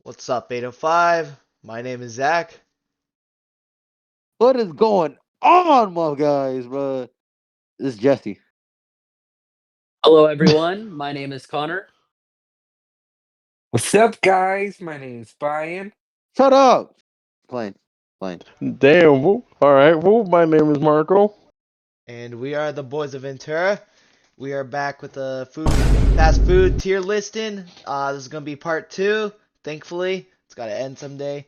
What's up, 805? My name is Zach. What is going on, my guys, bro? This is Jesse. Hello, everyone. My name is Connor. What's up, guys? My name's Brian. Shut up. Plain. Damn. All right. Well, my name is Marco. And we are the boys of Ventura. We are back with the fast food tier listing. This is gonna be part 2. Thankfully, it's gotta end someday.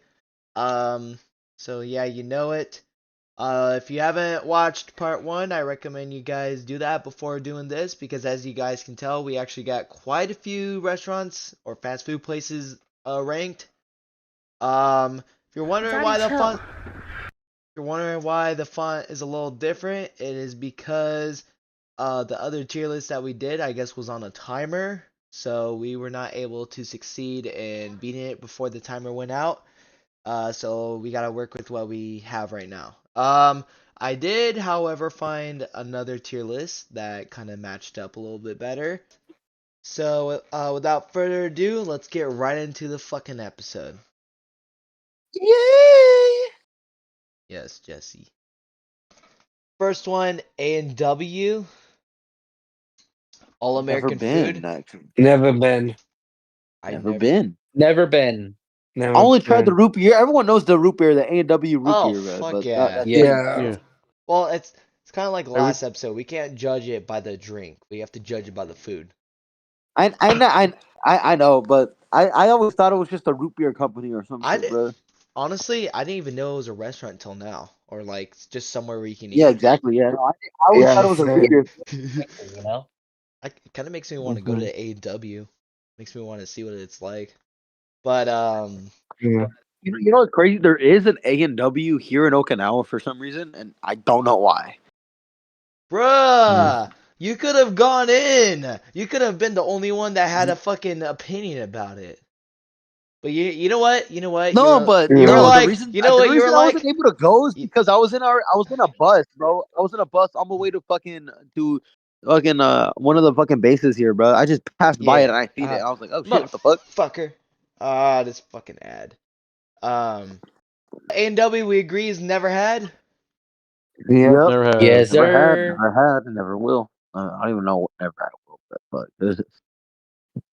So yeah, you know it. If you haven't watched part 1, I recommend you guys do that before doing this because, as you guys can tell, we actually got quite a few restaurants or fast food places ranked. If you're wondering why the font is a little different, it is because the other tier list that we did, I guess, was on a timer, so we were not able to succeed in beating it before the timer went out. So we gotta work with what we have right now. I did, however, find another tier list that kind of matched up a little bit better. So without further ado, let's get right into the fucking episode. Yay! Yes, Jesse. First one, A&W, All American Food. Actually. Never been. Never been. Never been. Never I only tried the been. root beer. Everyone knows the root beer, the A&W root Oh, beer, bro. fuck But yeah. that's Yeah. it. Yeah. Well, it's kind of like last episode. We can't judge it by the drink. We have to judge it by the food. I know, but I always thought it was just a root beer company or some shit, bro. Honestly, I didn't even know it was a restaurant until now, or like just somewhere where you can Yeah, eat. exactly. Yeah, no, I always Yeah, thought it was a root same. beer. You know? It kind of makes me want to go Mhm. to A&W. Makes me want to see what it's like. But Yeah. You know what's crazy? There is an A&W here in Okinawa for some reason, and I don't know why. bruh, you could have gone in. You could have been the only one that had a fucking opinion about it. But you know what? You know what? No, but You were no. The like, reason you know the what? You were reason I wasn't like, able to go is because I was in a bus, bro. I was in a bus on my way to one of the fucking bases here, bro. I just passed by it yeah, and I seen it. I was like, oh shit, what the fuck? motherfucker. This fucking ad. A&W, we agree, is never had. Yep. Yep. Never had. Yes, sir. Never had, and never will. I don't even know what never had will, but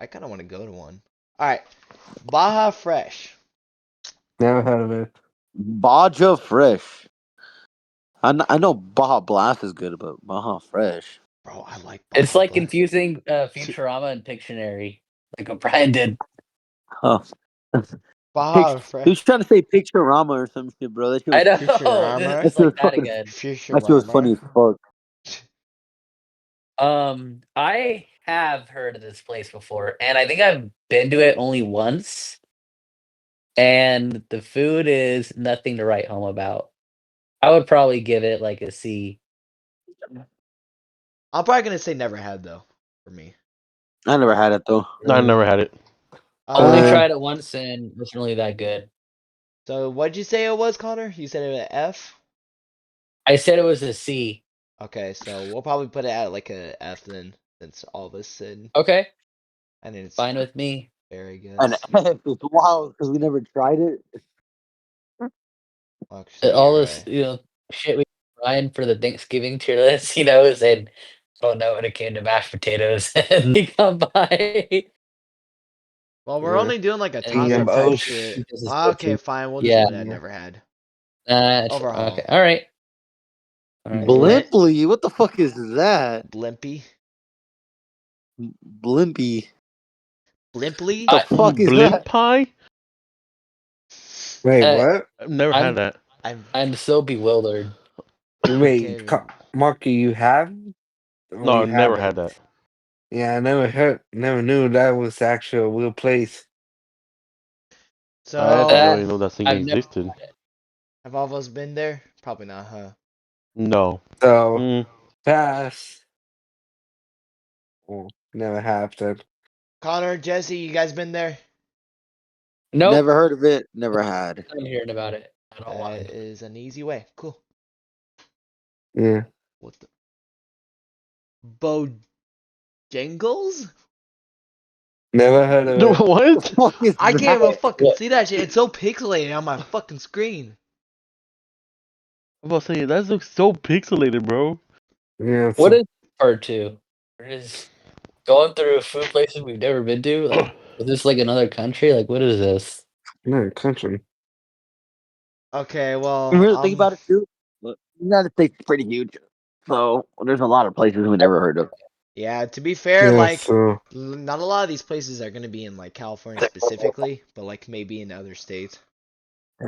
I kind of want to go to one. All right, Baja Fresh. Never heard of it. Baja Fresh. I know Baja Blast is good, but Baja Fresh. Bro, I like Baja It's like Blast. confusing Futurama and Pictionary, like what Brian did. Oh. Baja Fresh. He was trying to say Picturama or some shit, bro. That shit I was, know. Futurama. It's like that fucking, again. that shit was funny as fuck. I have heard of this place before, and I think I've been to it only once. And the food is nothing to write home about. I would probably give it like a C. I'm probably gonna say never had though, for me. I never had it though. I never had it. Only Uh, tried it once and it wasn't really that good. So what'd you say it was, Connor? You said it was an F? I said it was a C. Okay, so we'll probably put it at like a F then, since all of us said. Okay, I think it's fine with me. very good. And it's wild because we never tried it. Actually, All you're this, right. shit we Brian for the Thanksgiving tier list, and oh no, when it came to mashed potatoes, and they come by. Well, we're only doing like a And he toss-up goes, type oh, shit. this is Okay, butchered. fine. We'll just Yeah. put it at never had. Overall. Okay, all right. All right. Blint, Blimply, what the fuck is that? Blimpy, Blimpy. Blimply. The fuck is Blimp that? pie? wait, what? I've never I'm had that. I'm so bewildered. Wait, Okay. Marky, you have? Or No, you I've never had haven't? that. Yeah, I never knew that was the actual real place. I didn't So, really know that thing I've never existed. had it. have all of us been there? Probably not, huh? No. So, pass. Well, never have to. Connor, Jesse, you guys been there? Nope. Never heard of it. Never had. I'm hearing about it. I don't want That to. is an easy way. Cool. Yeah. What the? Bojangles? Never heard of it. The What? fuck is I can't even that? fucking see that shit. It's so pixelated on my fucking screen. I'm about to say that looks so pixelated, bro. Yeah, What so is part two? We're just going through food places we've never been to. Like, is this like another country? Like, what is this? no country. Okay, well, You really think about it too. Look, United States is pretty huge, so there's a lot of places we never heard of. yeah, to be fair, Yeah, like, so not a lot of these places are gonna be in like California specifically, but like maybe in other states. We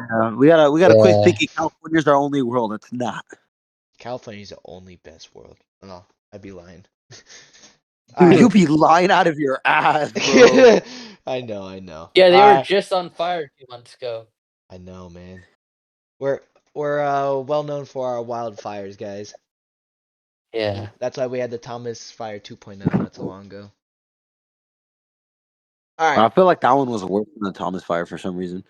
gotta quit Yeah. thinking California's our only world. It's not. California's the only best world. No, I'd be lying. Dude, Alright. you be lying out of your ass, bro. I know, I know. Yeah, they were Alright. just on fire 2 months ago. I know, man. We're well known for our wildfires, guys. Yeah. That's why we had the Thomas Fire 2.0 not so long ago. Alright. I feel like that one was worse than the Thomas Fire for some reason.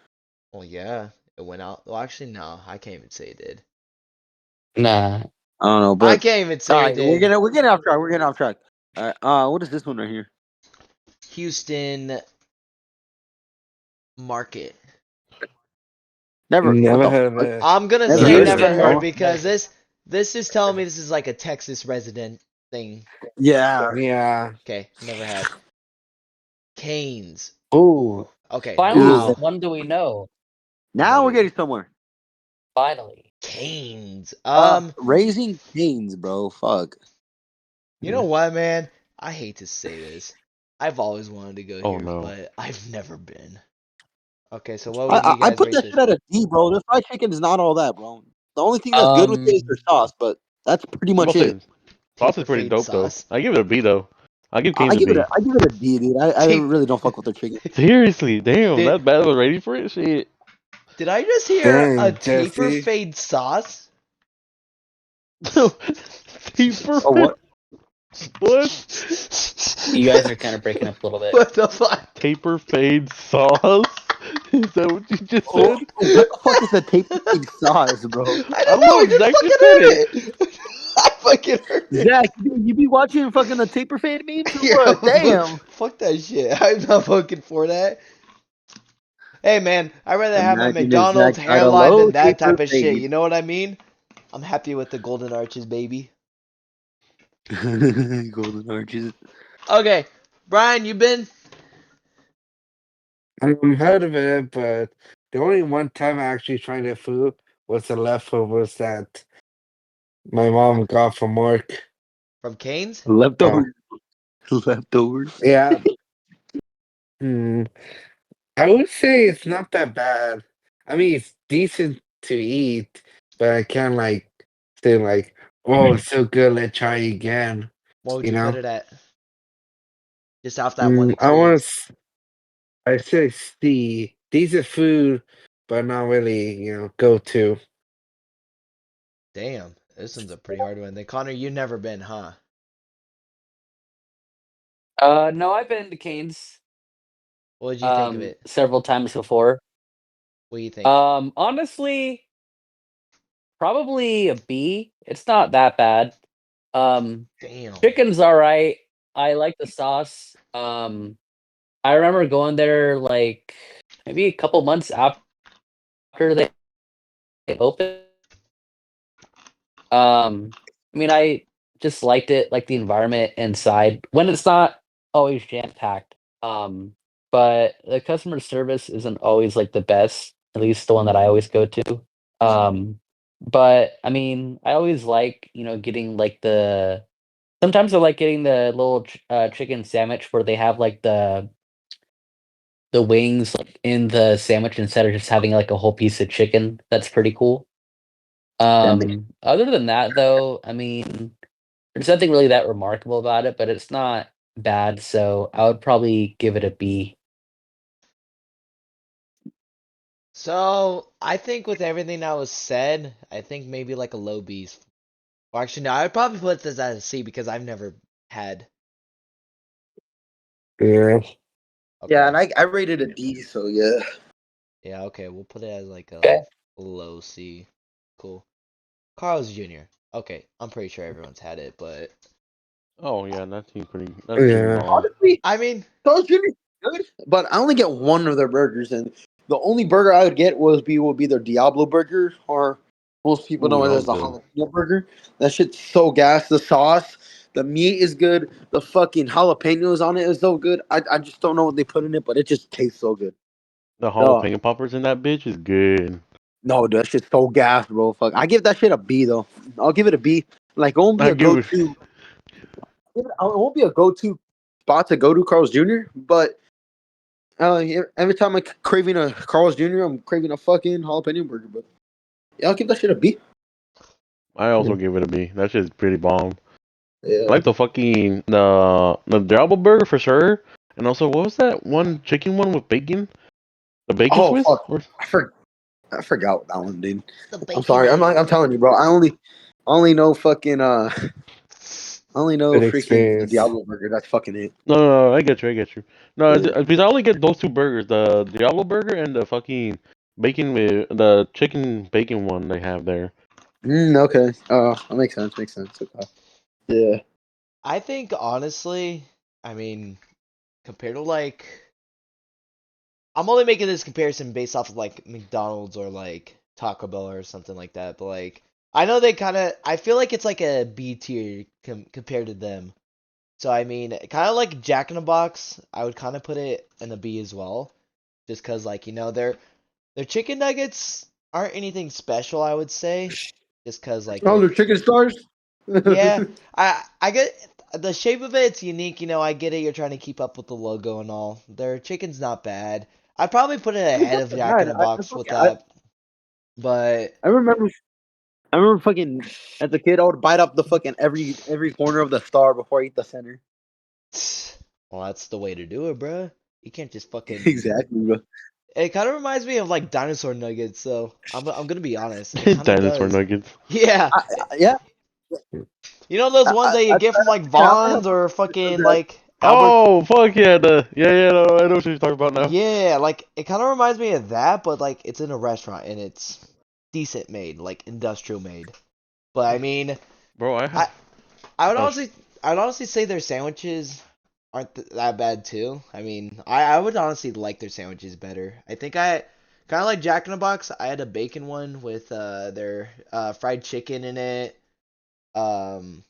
Well, yeah, it went out. Well, actually, no, I can't even say it did. Nah. I don't know, I but can't even all say it right, we're did. gonna we're getting off track. We're getting off track. All right, what is this one right here? Houston Market. Never. What never the heard of fuck? it. I'm gonna Never say heard of never it, Houston heard bro. Market. because this is telling me this is like a Texas resident thing. Yeah. Yeah. Okay, never had. Canes. Ooh. Okay, Finally, Ooh. now one do we know? Now we're getting somewhere. Finally. Canes. Raising Canes, bro. Fuck. You know what, man? I hate to say this. I've always wanted to go Oh here, no. but I've never been. Okay, so what I, would I you I guys put rate that shit this? at a D, bro. Their fried chicken is not all that, bro. The only thing that's good with it is their Um. sauce, but that's pretty I'm much about to it. say sauce is Taper pretty fade dope though. sauce. I give it a B though. I give I Canes I a give it a B. I give it a D, dude. I Tape. really don't fuck with their chicken. Seriously, damn, Did that bad of a rating for it? Shit. did I just hear a Dang, taper Jesse. fade sauce? Paper Oh fit. what? What? You guys are kind of breaking up a little bit. What the fuck? Taper fade sauce? Is that what you just Oh, said? what the fuck is a taper feed sauce, bro? I I don't don't know. know. I just Zach fucking just said heard it. it. I fucking heard it. Zach, you be watching fucking the taper fade memes or Yeah, what? Damn. fuck that shit. I'm not fucking for that. Hey man, I'd rather have my Imagine if Zach McDonald's got a hairline low than that type taper of shit. fade. You know what I mean? I'm happy with the golden arches, baby. Golden arches. Okay, Brian, you been? Heard of it, but the only one time I actually tried that food was the leftovers that my mom got from work. From Canes? Yeah. Leftovers. Leftovers. Yeah. Hmm. I would say it's not that bad. I mean, it's decent to eat, but I can't like say like, oh, it's so good. Let's try again. What would You you put know. it at? Just off that one I want experience. to. I say C. Decent food, but not really. Go to. Damn, this one's a pretty hard one. Then Connor, you never been, huh? No, I've been to Canes What did you think of it? several times before. What do you think? Honestly, probably a B. It's not that bad. Um, Damn. Chicken's alright. I like the sauce. I remember going there like maybe a couple months after they opened. I mean, I just liked it, like the environment inside when it's not always jam packed. But the customer service isn't always like the best, at least the one that I always go to. Um, but I mean, I always like, getting like sometimes I like getting the little chicken sandwich where they have like the wings like in the sandwich instead of just having like a whole piece of chicken. That's pretty cool. That makes Other than that though, I mean, there's nothing really that remarkable about it, but it's not bad, so I would probably give it a B. So I think with everything that was said, I think maybe like a low B. Or actually, no, I'd probably put this as a C because I've never had. Yeah. Yeah, Okay. and I rated a D, so yeah. Yeah, okay. We'll put it as like a Okay. low C. Cool. Carl's Jr. Okay, I'm pretty sure everyone's had it, but Oh yeah, that seems pretty Yeah. bomb. Honestly, I mean, Carl's Jr. is good, but I only get one of their burgers, and the only burger I would get would be their Diablo burger, or most people Ooh, know it that as was the good. jalapeno burger. That shit's so gas. The sauce, the meat is good. The fucking jalapenos on it is so good. I just don't know what they put in it, but it just tastes so good. The No, jalapeno poppers in that bitch is good. no, dude, that shit's so gas, bro. Fuck, I give that shit a B though. I'll give it a B. Like, it won't be I a give it. go-to. It won't be a go-to spot to go to Carl's Jr. But every time I'm craving a Carl's Jr., I'm craving a fucking jalapeno burger. But yeah, I'll give that shit a B. I also give it a B. That shit's pretty bomb. I Yeah. like the Diablo burger for sure. And also, what was that one chicken one with bacon? The bacon Oh Swiss? fuck, I forgot that one, dude. the I'm sorry. I'm Baconator. telling you, bro. I only know fucking I only know Good freaking the experience. Diablo burger. That's fucking it. No, I get you, I get you. No, Yeah. because I only get those two burgers, the Diablo burger and the fucking bacon with the chicken bacon one they have there. Okay. That makes sense. Makes sense. Okay. Yeah. I think honestly, I mean, compared to like, I'm only making this comparison based off of like McDonald's or like Taco Bell or something like that. But like, I know they kind of, I feel like it's like a B tier compared to them. So I mean, kind of like Jack in the Box, I would kind of put it in a B as well, just because like their chicken nuggets aren't anything special, I would say, just because like Oh, they're chicken stars. yeah, I get the shape of it. It's unique, I get it. You're trying to keep up with the logo and all. Their chicken's not bad. I'd probably put it It's ahead not of that Jack in bad. the Box with Fucking, that, but I remember. I remember fucking as a kid, I would bite up the fucking every corner of the star before I eat the center. well, that's the way to do it, bruh. You can't just fucking. Exactly, bro. It kind of reminds me of like dinosaur nuggets, so I'm gonna be honest. It kind of Dinosaur does. nuggets. Yeah, Yeah, you know those ones that you I get from like yeah, I have Vons or fucking that. like Albert. Oh fuck yeah, no, I know what you're talking about now. Yeah, like it kind of reminds me of that, but like it's in a restaurant and it's decent made, like industrial made. But I mean, Bro, I have I I would oh, honestly I'd honestly say their sandwiches aren't that bad too. I mean, I would honestly like their sandwiches better. I think I kind of like Jack in the Box. I had a bacon one with their fried chicken in it. Um,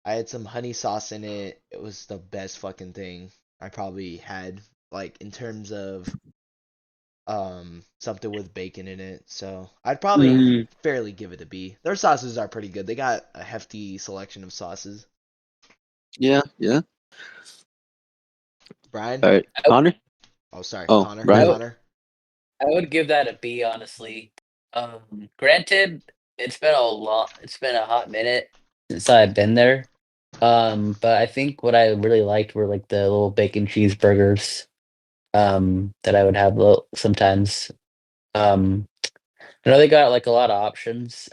I had some honey sauce in it. It was the best fucking thing I probably had, like in terms of something with bacon in it. So I'd probably Mm, fairly give it a B. Their sauces are pretty good. They got a hefty selection of sauces. yeah, yeah. Brian? All right, I, Connor. Oh, sorry, Oh, Connor. I Brian. would Connor. I would give that a B, honestly. Granted, it's been a hot minute since I've been there. But I think what I really liked were like the little bacon cheeseburgers. That I would have sometimes. Um, I know they got like a lot of options.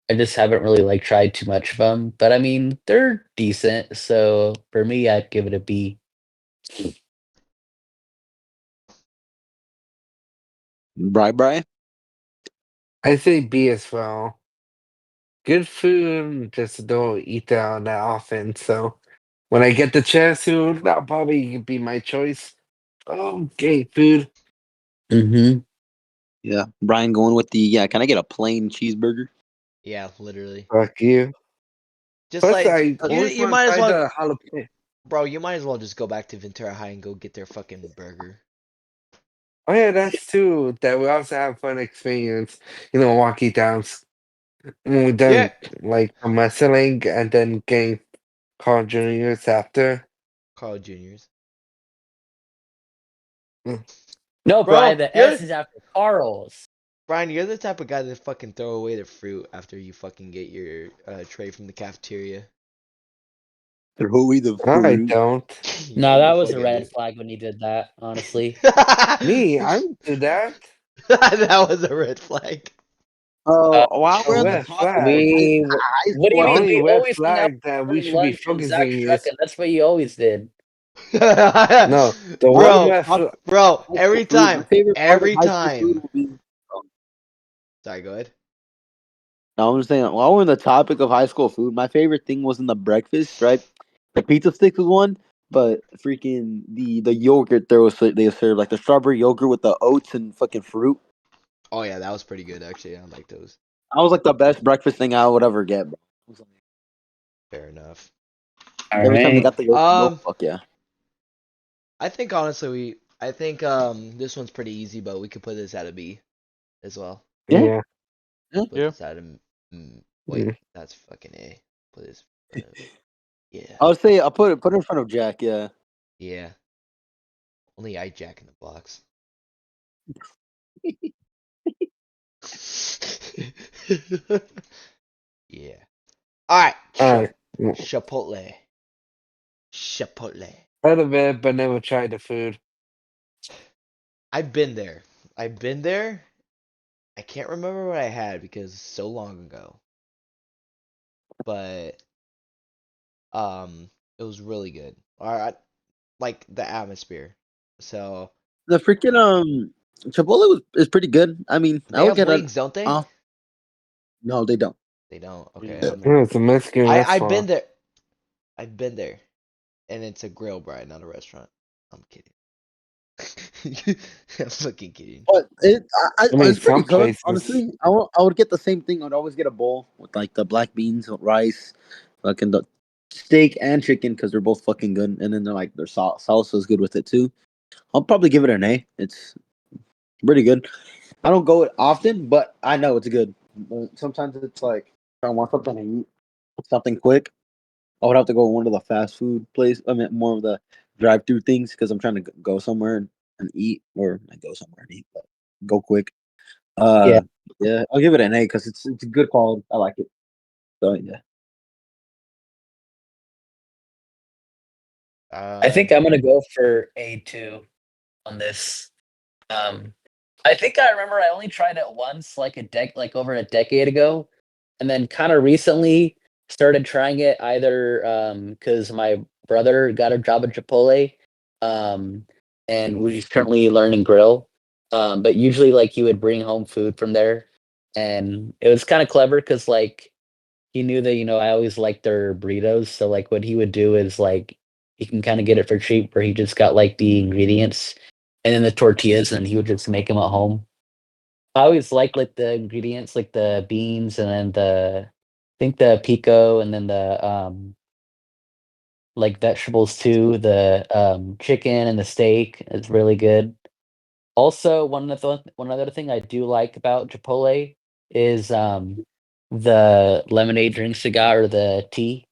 I just haven't really like tried too much of them, but I mean they're decent. So for me, I'd give it a B. Brian. I say B as well. Good food, just don't eat that often. So when I get the chance to, that'll probably be my choice. Okay, food. Mm-hmm. Yeah, Brian going with the yeah. Can I get a plain cheeseburger? Yeah, literally. Fuck you. Just Plus, like I you, always you want to might as try well, the jalapeno. bro. You might as well just go back to Ventura High and go get their fucking burger. Oh yeah, that's true. That we also have fun experience. Walking down when we Yeah. done like wrestling and then getting Carl Juniors after. Carl Juniors. Mm. No, Brian, Bro, the S is after Carl's. Brian, you're the type of guy that fucking throw away the fruit after you fucking get your tray from the cafeteria. Throw away the I fruit. don't. Yeah, No, that you was a fucking red do. flag when you did that. Honestly, Me, I don't do that. That was a red flag. While we're on the Red topic of flag. high what do school, you I The mean? think only We red always hung out flag that we during should be lunch in Zach's focusing truck, is and that's what you always did. no. The one Bro, red flag. bro, high school food. My favorite part of every high school food time. will be Sorry, go ahead. Now I'm saying, while we're on the topic of high school food, my favorite thing wasn't the breakfast, right? The pizza sticks was one, but freaking the yogurt they served like the strawberry yogurt with the oats and fucking fruit. Oh yeah, that was pretty good actually. I like those. That was like the best breakfast thing I would ever get, bro. It was like- Fair enough. All Every time they right. got the yogurt, Um, fuck yeah. I think honestly I think this one's pretty easy, but we could put this at a B as well. Yeah, Yeah. Put Yeah. this at a wait, Mm. that's fucking A. Put this. Yeah, I would say I'll put it in front of Jack. Yeah, yeah. Only I Jack in the Box. Yeah. All right. All right. Chipotle. Chipotle. Heard of it, but never tried the food. I've been there. I've been there. I can't remember what I had because it's so long ago. But it was really good. All right, like the atmosphere. So the freaking Chipotle is pretty good. I mean, I they would have get a. wings, don't they? Uh, no, they don't. They don't. Okay, Yeah. I'm. Yeah, it's a Mexican I've been restaurant. there. I've been there, and it's a grill, Brian, not a restaurant. I'm kidding. I'm fucking kidding. But I mean, it's pretty some good. places. Honestly, I would get the same thing. I'd always get a bowl with like the black beans, rice, fucking the steak and chicken because they're both fucking good. And then they're like their salsa is good with it too. I'll probably give it an A. It's pretty good. I don't go it often, but I know it's good. But sometimes it's like if I want something to eat, something quick. I would have to go to one of the fast food place. I mean, more of the drive-through things because I'm trying to go somewhere and eat, or not go somewhere and eat, but go quick. Yeah. Uh, yeah, I'll give it an A because it's good quality. I like it. So yeah, I Uh, think I'm gonna go for A2 on this. Um, I think I remember I only tried it once, like over a decade ago, and then kind of recently started trying it either because my brother got a job at Chipotle, um, and he's currently learning grill. But usually, like he would bring home food from there, and it was kind of clever because like he knew that I always liked their burritos. So like what he would do is like he can kind of get it for cheap, where he just got like the ingredients and then the tortillas, and he would just make them at home. I always like the ingredients, like the beans, and then I think the pico, and then the like vegetables too. The chicken and the steak is really good. Also, one other thing I do like about Chipotle is the lemonade drink cigar or the tea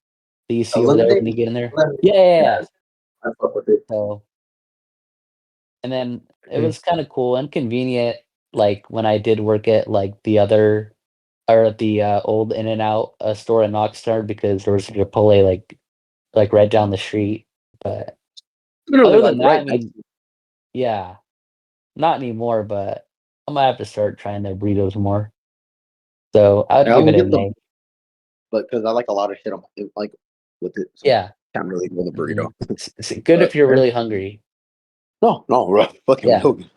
that you see over there when lemonade. you get in there. Lemonade. Yeah, yeah, yeah. Yes, I fuck with it. So, and then it Mm. was kind of cool and convenient. Like when I did work at like the other or at the old In and Out store in Oxnard, because there was a Chipotle like right down the street. But Literally, other like than that, I right next. mean, yeah, not anymore. But I might have to start trying the burritos more. So I would I give it won't give an them, A. but because I like a lot of shit on like with it, so Yeah. can't really go the Hmm. burrito. It's good But if you're yeah. really hungry. No, no, bro, fucking Yeah. real good.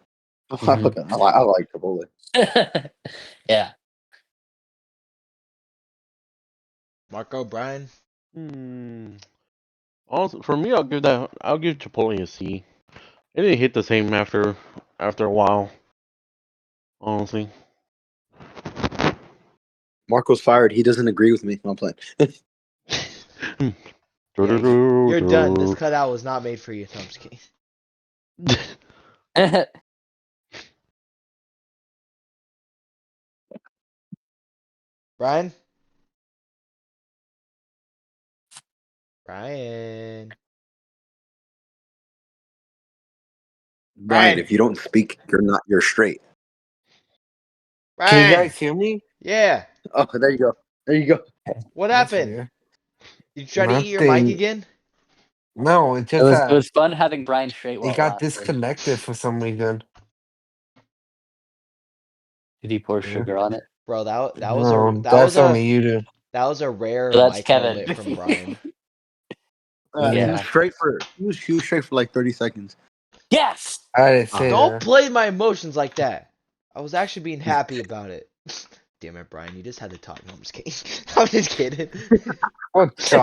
Hmm. I like Chipotle. Yeah. Marco Brian. Hmm. Also, for me, I'll give Chipotle a C. It didn't hit the same after a while. Honestly. Marco's fired. He doesn't agree with me. I'm playing. Yeah, you're done. This cutout was not made for you. No, I'm just kidding. Brian. Brian. Brian, Brian. if you don't speak, you're straight. Can you Brian. guys hear me? Yeah. Oh, there you go. There you go. What That's happened? weird. You try to eat your mic Nothing. again? No, it's It just was it that was fun having Brian straight it while it got lasted. disconnected for some reason. Did he pour Yeah. sugar on it? Bro, No, that's only you do. that was a rare So that's mic Kevin. moment from Brian. He Yeah. was Yeah. straight for he was straight for like 30 seconds. Yes. I didn't Uh, say Don't that. play my emotions like that. I was actually being happy about it. Damn it, Brian, you just had to talk. No, I'm just kidding. I'm just kidding. What the?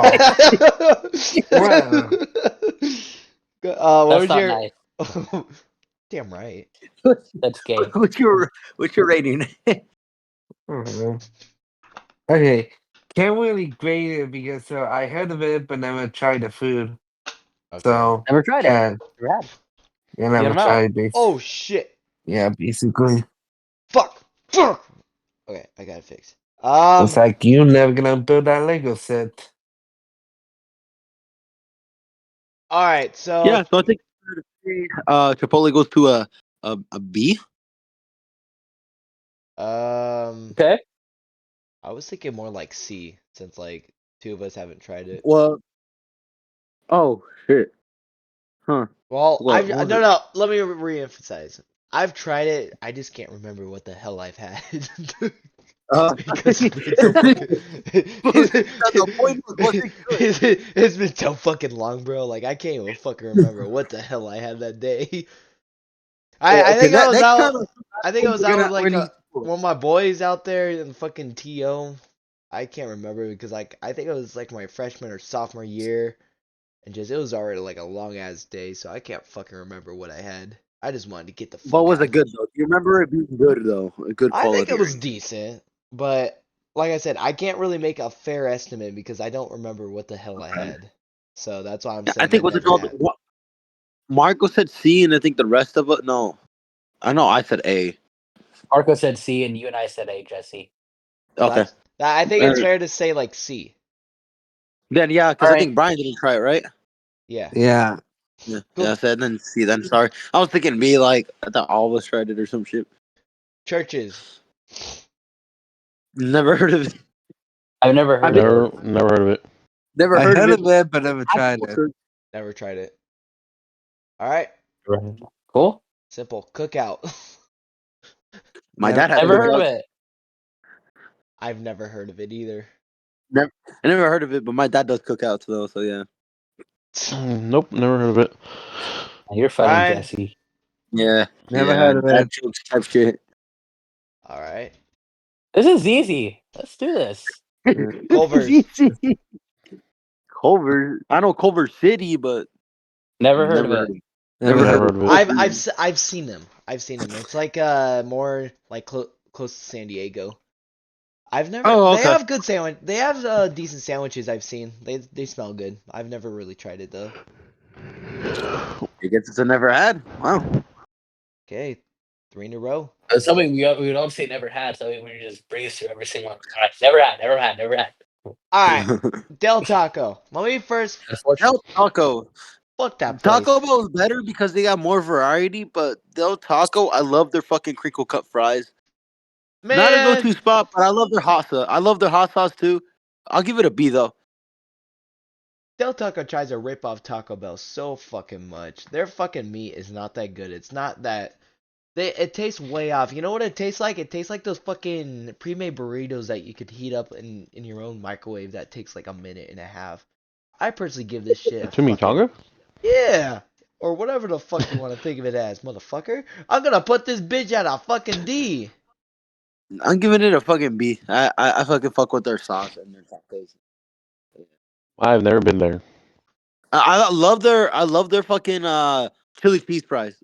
Well, What That's was not your? nice. Damn right. That's gay. What's your rating? mhm. Okay. Can't really grade it because I heard of it but never tried the food. Okay. So Never tried it. can Never had. you You never don't know. tried this. Oh shit. Yeah, basically. Fuck. Fuck. Okay, I got it fixed. It's like you never gonna build that Lego set. All right. So Yeah, so I think Chipotle goes to a B. Okay. I was thinking more like C, since like two of us haven't tried it. Well, oh shit, huh? Well, What was no it? no. Let me re-emphasize. I've tried it. I just can't remember what the hell I've had because it's been so fucking. The point was it good? It's been so fucking long, bro. Like I can't even fucking remember what the hell I had that day. I Okay, think I was next out. time I think I was out with we're like gonna eat. one of my boys out there in fucking TO. I can't remember because like I think it was like my freshman or sophomore year, and just it was already like a long ass day, so I can't fucking remember what I had. I just wanted to get the But fuck was out it of good it. though? Do you remember it being good though? A good I think quality. it was decent, but like I said, I can't really make a fair estimate because I don't remember what the hell I Okay. had. So that's why I'm I saying I think what's it never called? had. What, Marco said C, and I think the rest of it. No, I know I said A. Marco said C, and you and I said A, Jesse. So Okay. I think it's Uh, fair to say like C. Then yeah, All because I right. think Brian didn't try it, right? Yeah. Yeah. Yeah. Cool. Yeah. I said then C. Then sorry, I was thinking B. Like I thought all of us tried it or some shit. Churches. Never heard of it. I've never I heard mean, of it. Never heard of it. never I heard of heard it. of it but never tried it. Never tried it. All right. Cool. Simple. Cookout. My Never dad had Never heard of heard of cookouts. it. I've never heard of it either. Never, I never heard of it, but my dad does cookouts though. So yeah. Nope, never heard of it. You're funny, Brian. Jesse. Yeah. Never Yeah. heard of Dad it. jokes type shit. All right. This is easy. Let's do this. Culver's. Culver. I know Culver City, but Never heard of never it. heard of it. Never Never heard Never heard of of heard of it. I've Culver. I've seen them. I've seen them. It's like more like close to San Diego. I've never. Oh, They okay. have good sandwich. They have decent sandwiches. I've seen. They smell good. I've never really tried it though. I guess it's a never had. Wow. Okay, 3 in a row. Something we would all say never had, so we just breeze through every single one. All right. Never had, never had, never had. All right, Del Taco. Let me first. Unfortunately. Del Taco. Fuck that Taco place, Bell is better because they got more variety, but Del Taco, I love their fucking crinkle cut fries. Not a man. go-to spot, but I love their hot sauce. I love their hot sauce too. I'll give it a B though. Del Taco tries to rip off Taco Bell so fucking much. Their fucking meat is not that good. It's not that. It tastes way off. You know what it tastes like? It tastes like those fucking pre-made burritos that you could heat up in your own microwave that takes like a minute and a half. I personally give this shit a fucking Chimichanga? yeah, or whatever the fuck you want to think of it as, motherfucker. I'm gonna put this bitch at a fucking D. I'm giving it a fucking B. I fucking fuck with their sauce and their tacos. I've never been there. I love their fucking chili cheese fries.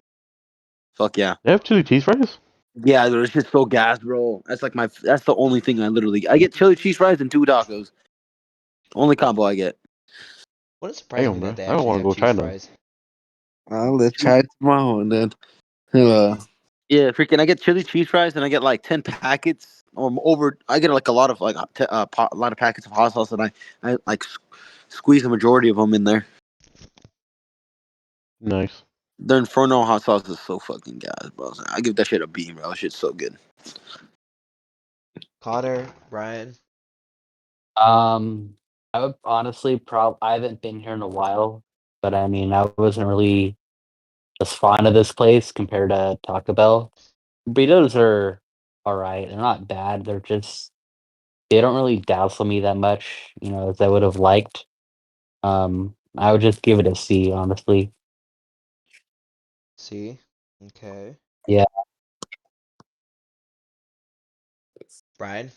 Fuck yeah. They have chili cheese fries? Yeah, dude, it's just so gas, bro. That's the only thing I get chili cheese fries and 2 tacos. Only combo I get. Wouldn't surprise me Damn, that bro. they I don't actually want to have go cheese try them. fries. Let's try it tomorrow and then. Uh, Yeah, freaking! I get chili cheese fries and I get like 10 packets or over. I get like a lot of a lot of packets of hot sauce and I like squeeze the majority of them in there. Nice. Their Inferno hot sauce is so fucking gas, bro. I give that shit a B, bro. That shit's so good. Connor, Brian. I would honestly I haven't been here in a while, but I mean, I wasn't really as fond of this place compared to Taco Bell. Burritos are all right. They're not bad. They don't really dazzle me that much, as I would have liked. I would just give it a C, honestly. See, okay. Yeah. Brian.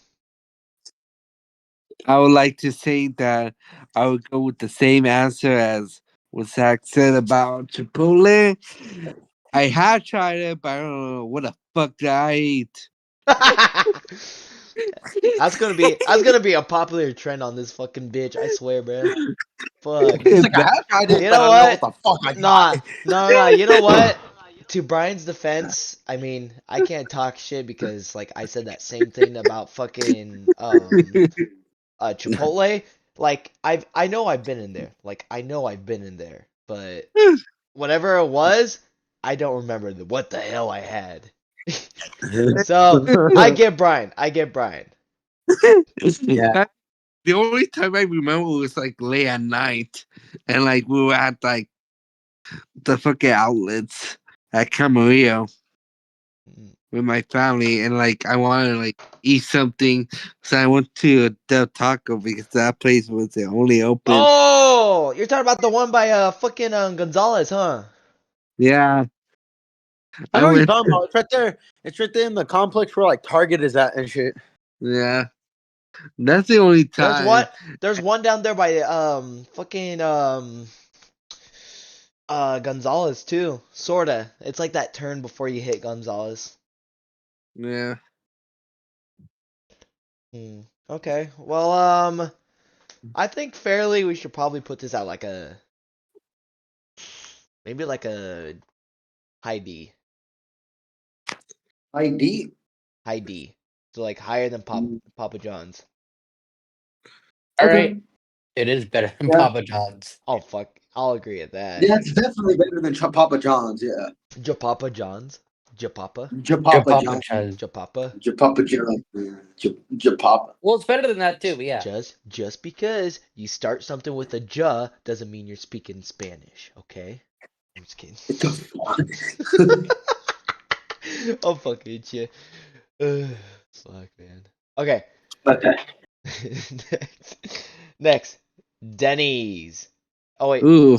I would like to say that I would go with the same answer as what Zach said about Chipotle. I have tried it, but I don't know what the fuck did I eat. That's gonna be a popular trend on this fucking bitch. I swear, bro. Fuck. He's like, I have tried it, You but know I don't know what what? the fuck I Nah, got. no. You know what? To Brian's defense, I mean, I can't talk shit because like I said that same thing about fucking Chipotle. Like I know I've been in there. Like I know I've been in there, but whatever it was, I don't remember what the hell I had. So I get Brian. I get Brian. Yeah. The only time I remember was like late at night, and like we were at like the fucking outlets at Camarillo with my family, and like I wanted to like eat something, so I went to a Del Taco because that place was the only open. Oh, you're talking about the one by fucking Gonzalez, huh? Yeah, I I know what you're went. talking about. It's right there. It's right there in the complex where like Target is at and shit. Yeah, that's the only There's time. what? There's one down there by fucking Gonzalez too. Sorta. It's like that turn before you hit Gonzalez. Yeah, Hmm. Okay. Well, I think fairly we should probably put this out like a maybe like a high D. ID. High D. So like higher than Papa John's. All Okay. right, it is better than Yeah. Papa John's. Oh fuck. I'll agree with that. Yeah, it's definitely better than Papa John's. Yeah. Japapa John's. Japapa. Your Papa Papa John. John's. Japapa. Papa John. Papa. Well, it's better than that too. But yeah. Just because you start something with a "ja" doesn't mean you're speaking Spanish, okay? I'm just kidding. What the fuck? I'm fucking shit. Fuck, man. Okay. Okay. Next. Denny's. Oh wait, ooh,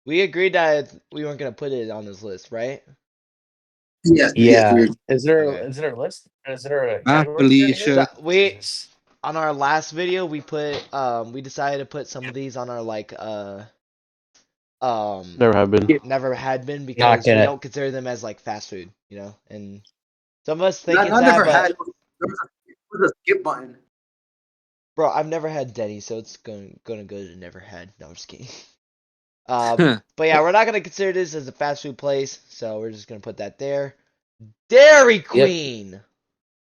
we agreed that we weren't gonna put it on this list, right? Yes, yes, Yeah. we're Okay. Is there a list? Is there a ah, category for it here? So Felicia. we Jesus. on our last video we decided to put some of these on our like Never have been. never had been Not because we gonna. don't consider them as like fast food, you know? And some of us think not, it's not that, never had. but It was a skip button. bro, I've never had Denny, so it's gonna go to never had. No, I'm just kidding. Huh. But yeah, we're not gonna consider this as a fast food place, so we're just gonna put that there. Dairy Yep. Queen.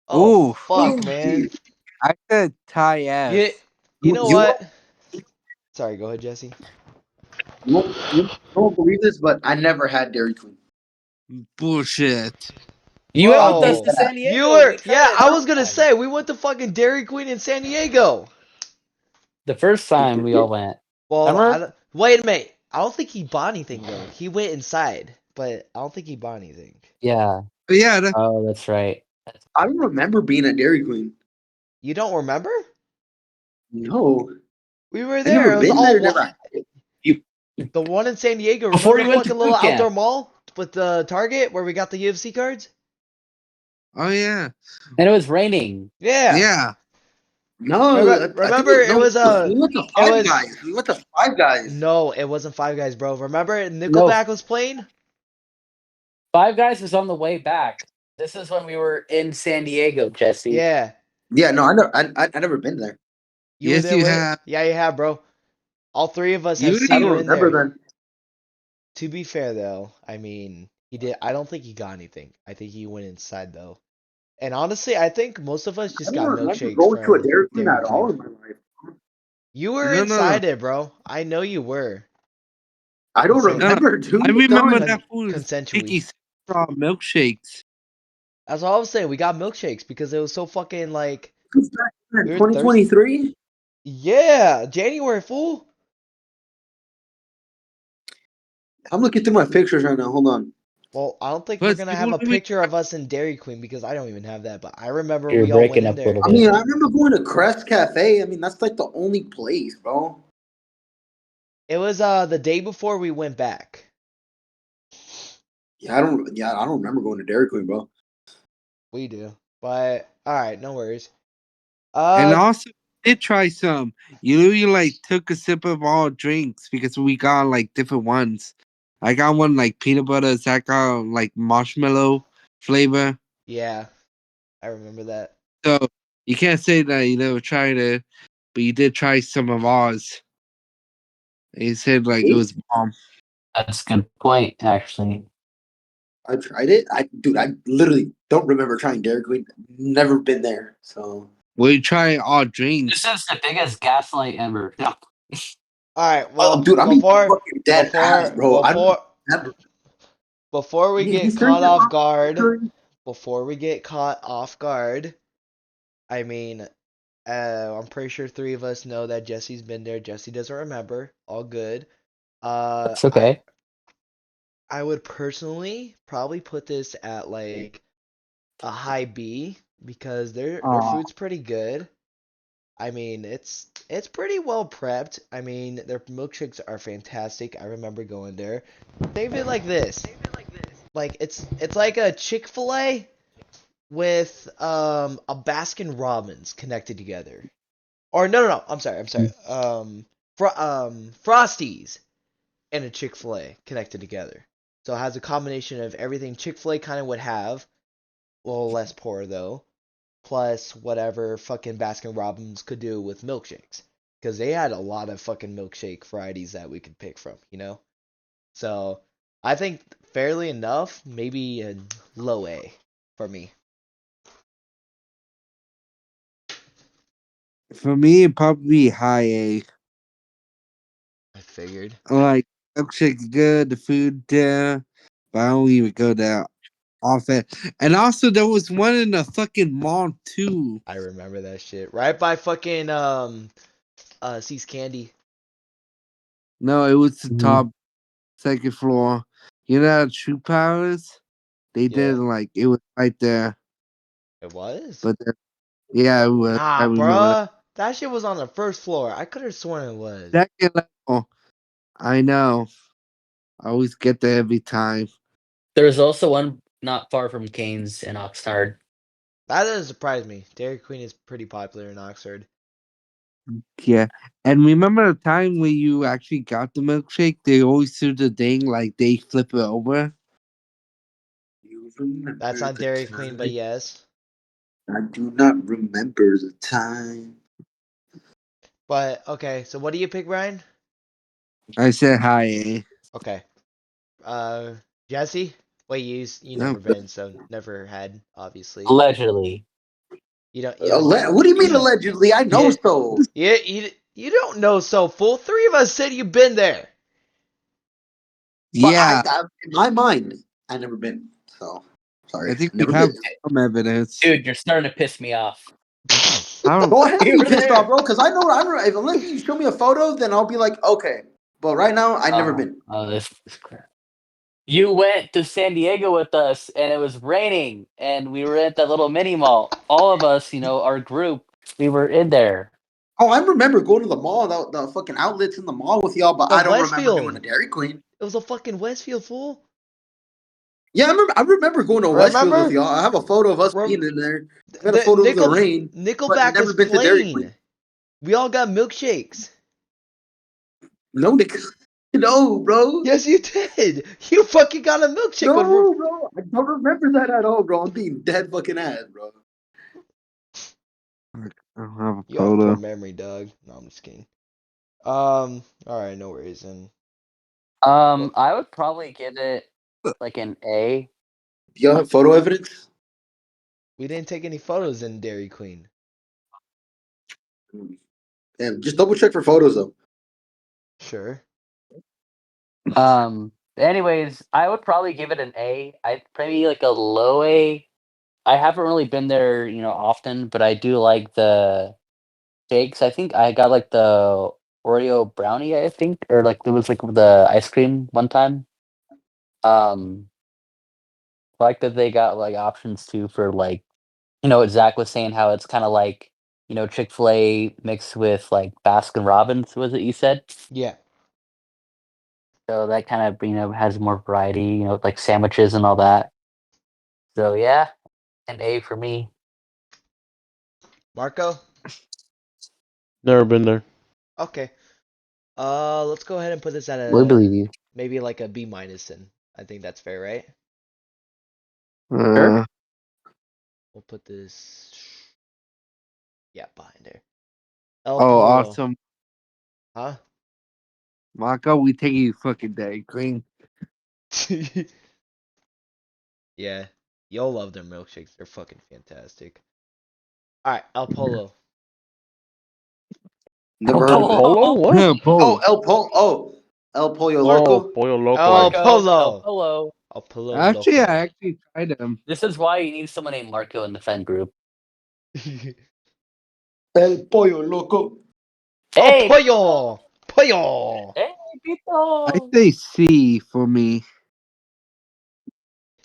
Oh Ooh, fuck, man. I said Thai You ass. you You, know you, won't, what? Sorry, go ahead, Jesse. you won't believe this, but I never had Dairy Queen. Bullshit. You went with I'll us take Bro, to that. San you Diego and were we tried yeah. it I that was gonna time. say we went to fucking Dairy Queen in San Diego. The first time we all went. Well, Remember? wait a minute. I don't think he bought anything though. He went inside, but I don't think he bought anything. Yeah. But yeah, that, Oh, that's right. I don't remember being at Dairy Queen. You don't remember? No, We were I never there. It was been all there. Never had it. the one in San Diego. Before Remember you the went to fucking little boot outdoor camp. mall with the Target where we got the UFC cards? oh yeah, And it was raining. Yeah. yeah. No, Remember, I think remember it was we went to it Five was Guys. We went to Five Guys. no, it wasn't Five Guys, bro. Remember No, Nickelback was playing? Five Guys was on the way back. This is when we were in San Diego, Jesse. Yeah. Yeah, no, I never been there. You were Yes, there you with have. Yeah, you have, bro. All three of us have You I seen didn't. you don't in remember there. then. To be fair though, I mean, I don't think he got anything. I think he went inside though. And honestly, I think most of us I just don't got remember milkshakes going to a from Dairy Queen Dairy at Queen. all in my life. You were No, no, no, inside it, bro. I know you were. I don't Consent, no. remember, dude. I I'm remember telling you. con- that food was consensually. picky straw milkshakes. That's all I was saying. We got milkshakes because it was so fucking like Who's back then? we were thirsty. 2023? Yeah, January fool. I'm looking through my pictures right now. Hold on. Well, I don't think we're But gonna you have a wouldn't even. picture of us in Dairy Queen because I don't even have that. But I remember You're we all went breaking in up a there. little I bit. mean, I remember going to Crest Cafe. I mean, that's like the only place, bro. It was the day before we went back. Yeah, I don't remember going to Dairy Queen, bro. We do, but All right, no worries. And Uh, also, did try some. You like took a sip of all drinks because we got like different ones. I got one like peanut butter. Zach got like marshmallow flavor. yeah, I remember that. So you can't say that you never tried it, but you did try some of ours. And you said like it was bomb. That's a good point, actually. I tried it. I literally don't remember trying Dairy Queen. Never been there. So We try all This drinks. is the biggest gaslight ever. No. All right, oh, well, dude, I mean fucking dead ass, bro. I don't remember. before we You get sure caught you're off not guard, sure? before we get caught off guard, I mean, I'm pretty sure three of us know that Jesse's been there. Jesse doesn't remember. All good. Uh, It's I okay. I would personally probably put this at like a high B because their Aw. food's pretty good. I mean, it's pretty well prepped. I mean, their milkshakes are fantastic. I remember going there. Think of it like this. Like it's like a Chick-fil-A with a Baskin Robbins connected together. Or no, I'm sorry. Frosties and a Chick-fil-A connected together. So it has a combination of everything Chick-fil-A kind of would have, a little less poor though, plus whatever fucking Baskin Robbins could do with milkshakes. Because they had a lot of fucking milkshake varieties that we could pick from, you know? So I think fairly enough, maybe a low A for me. For me, it'd probably be high A. I figured. Like milkshake good, the food there, but I don't even go there often. And also, there was one in the fucking mall too. I remember that shit. Right by fucking C's Candy. No, it was the Mhm. top second floor. You know how True Powers? They did Yeah. like it was right there, It was? but yeah, it was. I Nah, remember that. bruh. That shit was on the first floor. I could have sworn it was. Second level. I know. I always get there every time. There's also one not far from Canes in Oxnard. That doesn't surprise me. Dairy Queen is pretty popular in Oxford. Yeah. And remember the time when you actually got the milkshake? They always do the thing like they flip it over. You remember That's not the Dairy Queen, but time? yes. I do not remember the time. But okay, so what do you pick, Ryan? I said hi, eh? Okay. Uh, Jesse? Wait, you No, never been, so never had, obviously. Allegedly. You don't What do you mean allegedly? I know you, so. you don't know so full. Three of us said you've been there. But yeah, in my mind, I never been. So I sorry, think we never have been. some evidence. Dude, you're starting to piss me off. How Go ahead and You be were pissed off, there. bro. Because I know if unless you show me a photo, then I'll be like, okay. But right now, I never Oh, been. this crap. You went to San Diego with us and it was raining and we were at that little mini mall. All of us, our group, we were in there. Oh, I remember going to the mall, the fucking outlets in the mall with y'all, but The I don't remember doing Westfield. a Dairy Queen. It was a fucking Westfield fool. Yeah, I remember going to Westfield with Remember? y'all. I have a photo of us Rem- being in there. I got a the photo of the rain, but Nickelback is never been to Dairy plain. Queen. We all got milkshakes. No, Nick. No, bro. Yes, you did. You fucking got a milkshake with. No, bro. I don't remember that at all, bro. I'm being dead fucking ass, bro. I don't have a You have poor photo. memory, dog. No, I'm just kidding. All right, no worries. And well, I would probably give it like an A. Do y'all have photo evidence? we didn't take any photos in Dairy Queen. Damn, just double check for photos though. Sure. Anyways, I would probably give it an A. I maybe like a low A. I haven't really been there, often, but I do like the shakes. I think I got like the Oreo brownie, I think, or like there was like the ice cream one time. Um, I like that they got like options too for like, what Zach was saying, how it's kind of like, Chick-fil-A mixed with like Baskin Robbins, was it you said? Yeah. So that kind of, has more variety, like sandwiches and all that. So yeah, an A for me. Marco? Never been there. Okay. Let's go ahead and put this at We a believe you. maybe like a B minus then. I think that's fair, right? Sure. Uh, We'll put this yeah, behind there. El oh, Polo. awesome. Huh? Marco, we take you fucking Dairy Queen. Yeah. You'll love their milkshakes. They're fucking fantastic. Alright, El Polo. Never heard of it. Polo? What? Oh, Polo. El Pollo Oh, Loco. Pollo El Loco. Marco, El Polo. Polo. El Polo Actually, I Loco. actually tried them. This is why you need someone named Marco in the friend group. El Pollo Loco. El Hey, Pito. Pollo! Pollo! Hey, I Pito. say C for me.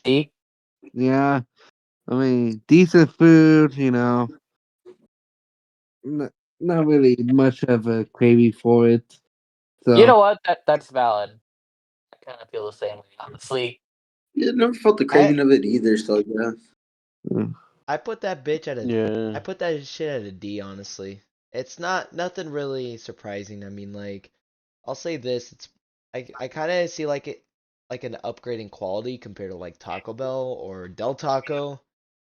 See? Yeah, I mean, decent food, not really much of a craving for it. You So, know what? That's valid. I kind of feel the same way, honestly. Yeah, never felt the I craving of it either. So yeah. mm, I put that bitch at a Yeah. I put that shit at a D, honestly. It's not nothing really surprising. I mean, like, I'll say this, I kind of see like it like an upgrade in quality compared to like Taco Bell or Del Taco,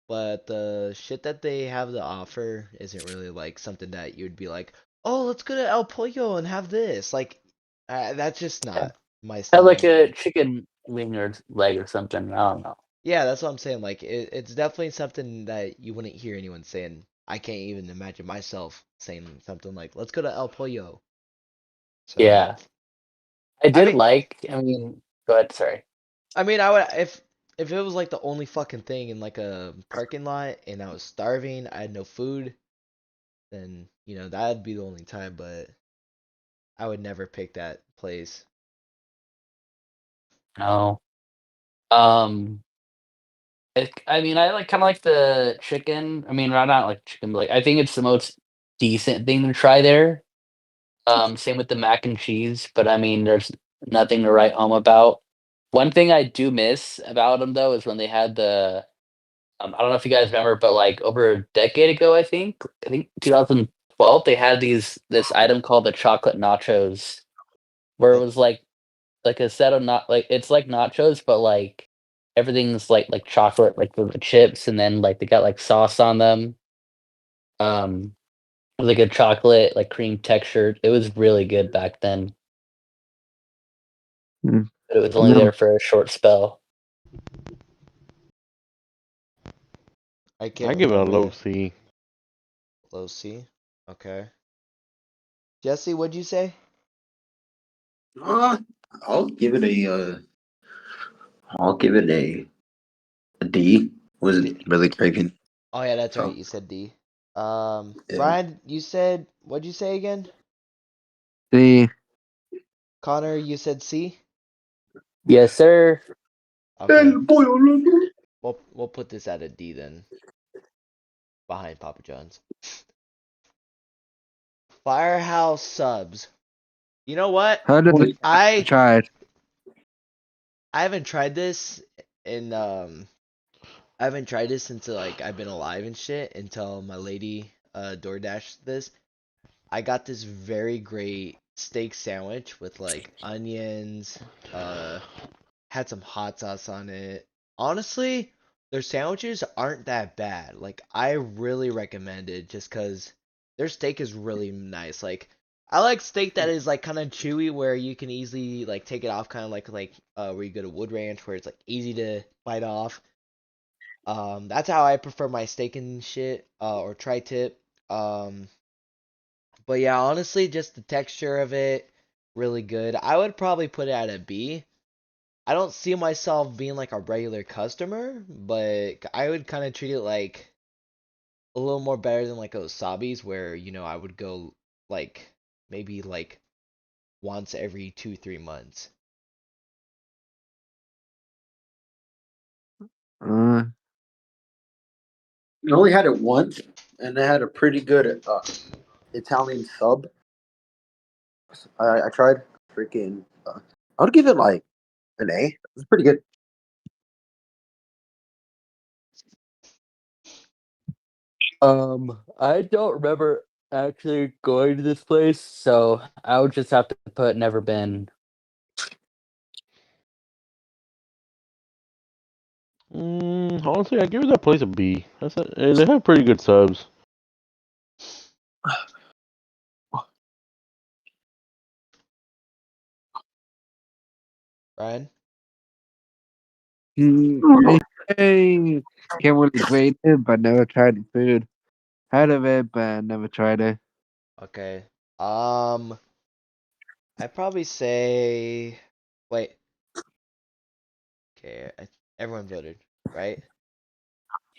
but the shit that they have to offer isn't really like something that you'd be like, "Oh, let's go to El Pollo and have this." Like, that's just Yeah. not my Have like style. a chicken wing or leg or something. I don't know. Yeah, that's what I'm saying. Like, it's definitely something that you wouldn't hear anyone saying. I can't even imagine myself saying something like, "Let's go to El Pollo." So, Yeah. I I did mean, like, I mean, go ahead, sorry. I would if it was like the only fucking thing in like a parking lot and I was starving, I had no food, then that'd be the only time. But I would never pick that place. No. Um, I mean, I like kind of like the chicken. I mean, not like chicken, but like I think it's the most decent thing to try there. Same with the mac and cheese, but I mean, there's nothing to write home about. One thing I do miss about them though is when they had the I don't know if you guys remember, but like over a decade ago, I think 2012, they had this item called the chocolate nachos, where it That was like a set of not like it's like nachos, but like everything's like chocolate, like the chips, and then like they got like sauce on them. Um, like a chocolate like cream texture. It was really good back then, mm, but it was only no. there for a short spell. I can't I give it a remember low the C. low C. Okay, Jesse, what'd you say? Uh, I'll give it a. I'll give it a D. D. Wasn't really craving. Oh yeah, that's right. So You said D. yeah. Brian, you said what'd you say again? C. Connor, you said C. Yes, sir. Okay, El Pollo Loco. we'll put this at a D then, behind Papa John's. Firehouse subs. You know what? How did I I try it? I haven't tried this in I haven't tried this since like I've been alive and shit until my lady DoorDashed this. I got this very great steak sandwich with like onions, uh had some hot sauce on it. Honestly, their sandwiches aren't that bad. Like I really recommend it just cuz their steak is really nice. Like I like steak that is like kind of chewy where you can easily like take it off kind of like where you go to Wood Ranch where it's like easy to bite off. That's how I prefer my steak and shit or tri-tip. Um but yeah, honestly just the texture of it really good. I would probably put it at a B. I don't see myself being like a regular customer, but I would kind of treat it like a little more better than like Wasabi's, where I would go like maybe like once every 2 3 months. Uh, I only had it once, and I had a pretty good Italian sub. I tried freaking. I would give it like an A. It's pretty good. I don't remember actually going to this place, so I would just have to put never been. Honestly, I give that place a B. They have pretty good subs. Brian? I can't really grade it, but never tried the food. Heard of it, but never tried it. Okay. Um, I'd probably say. Wait. Okay, everyone voted, right?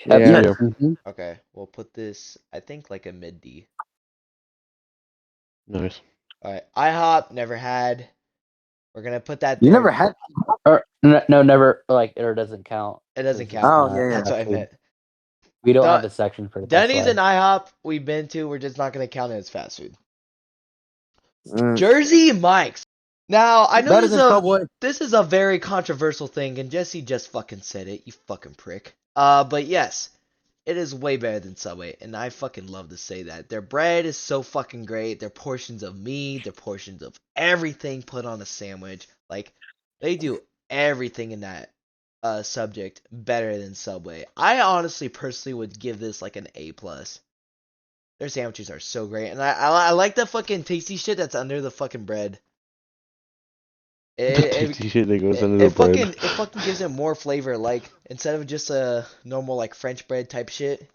Yep. Yeah. Yes. Yeah, Okay, we'll put this, I think, like a mid D. nice. Alright, IHOP, never had. We're gonna put that You never there. had. Or no, never. Like it doesn't count It doesn't because it's count. Oh not yeah, yeah. That's what I fast food. meant. We don't have Dun- a section for it. That's Denny's why. and IHOP we've been to, we're just not gonna count it as fast food. Uh, Jersey Mike's. Now, I know better than Subway. this is a very controversial thing, and Jesse just fucking said it, you fucking prick. But yes, it is way better than Subway, and I fucking love to say that. Their bread is so fucking great. Their portions of meat, their portions of everything put on a sandwich. Like, they do everything in that subject better than Subway. I honestly, personally would give this like an A plus. Their sandwiches are so great, and I like the fucking tasty shit that's under the fucking bread. The It, tasty shit that goes it, under it the bread. fucking it fucking gives it more flavor. Like instead of just a normal like French bread type shit,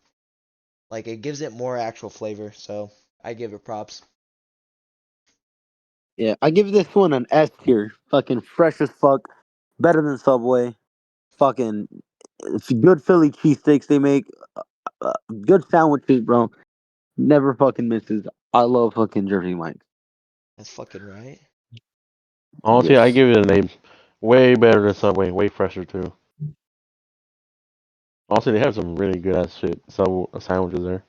like it gives it more actual flavor. So I give it props. Yeah, I give this one an S tier. Fucking fresh as fuck. Better than Subway. Fucking it's good Philly cheesesteaks they make. Good sandwiches, bro. Never fucking misses. I love fucking Jersey Mike's. That's fucking right. Honestly, I Yes. give it an A. Way better than Subway. Way fresher too. Also, they have some really good ass shit. Sandwiches there.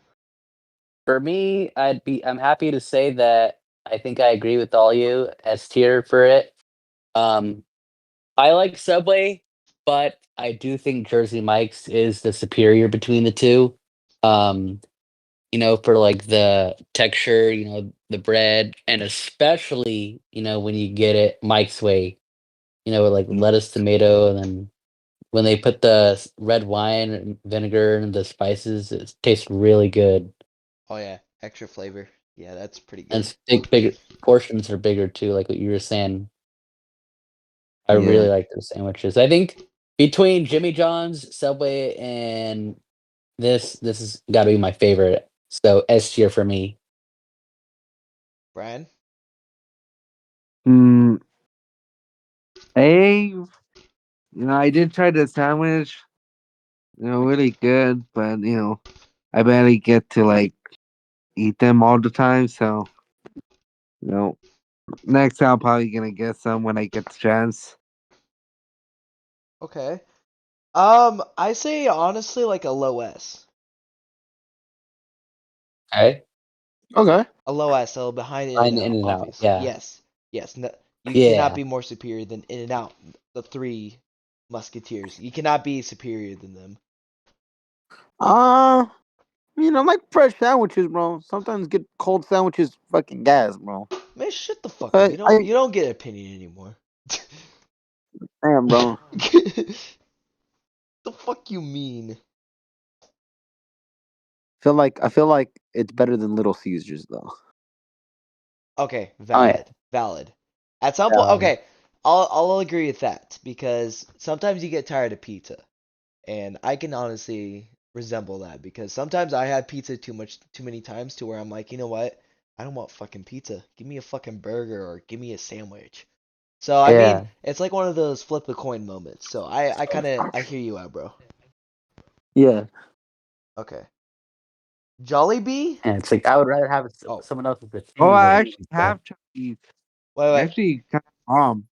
For me, I'm happy to say that I think I agree with all you S tier for it. Um, I like Subway, but I do think Jersey Mike's is the superior between the two. Um, for like the texture, the bread, and especially, when you get it Mike's way, with like lettuce, tomato, and then when they put the red wine and vinegar and the spices, it tastes really good. Oh yeah, extra flavor. Yeah, that's pretty And good. it's bigger portions are bigger too, like what you were saying. I Yeah. really like those sandwiches. I think between Jimmy John's, Subway, and this has got to be my favorite. So S tier for me. Brian. Mm, I did try the sandwich. Really good, but I barely get to like eat them all the time. So, you know, next time I'm probably gonna get some when I get the chance. Okay. I say honestly like a low S. Okay. Okay. A low S, so behind In and Fine Out, In and Out. obvious. Yeah. Yes. Yes. No, you cannot Yeah. be more superior than In and Out. The three Musketeers. You cannot be superior than them. Uh, like fresh sandwiches, bro. Sometimes get cold sandwiches fucking gas, bro. Man, shut the fuck up. But I You don't get an opinion anymore. damn, bro. The fuck you mean? I feel like it's better than Little Caesars though. Okay, Oh yeah. valid. At some point, Um, okay, I'll agree with that because sometimes you get tired of pizza, and I can honestly resemble that because sometimes I had pizza too many times to where I'm like, you know what? I don't want fucking pizza. Give me a fucking burger or give me a sandwich. So I mean, yeah. it's like one of those flip a coin moments. So I kind of I hear you out, bro. Yeah. Okay, Jollibee. And it's like I would rather have Oh, someone else's Oh, opinion I over actually pizza. have tried these. wait. Actually, kind of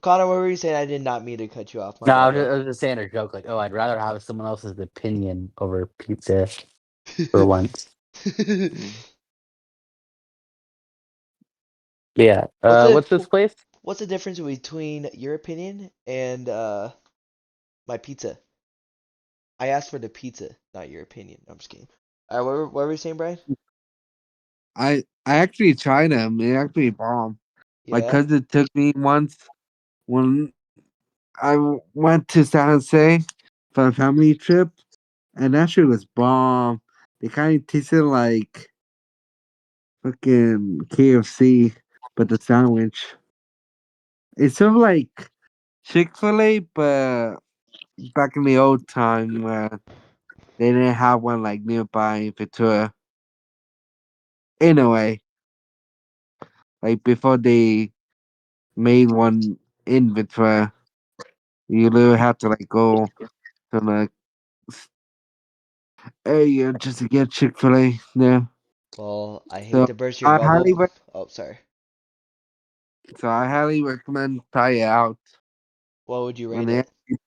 Connor, what were you saying? I did not mean to cut you off. My No, bad, bro. I was just saying a joke, like, oh, I'd rather have someone else's opinion over pizza for once. Yeah. What's the What's this place? what's the difference between your opinion and my pizza? I asked for the pizza, not your opinion. I'm just kidding. what were you saying, Brian? I actually tried them. They actually bomb. My Yeah. cousin took me once when went to San Jose for a family trip, and that shit was bomb. They kind of tasted like fucking KFC, but the sandwich. It's sort of like Chick-fil-A, but back in the old time where they didn't have one like nearby in Ventura. In a way, like before they made one in Ventura, you literally have to like go to the area just to get Chick-fil-A there. Well, I hate So to burst your I bubble. highly, Oh, sorry. I highly recommend try it out What would you when rate they it?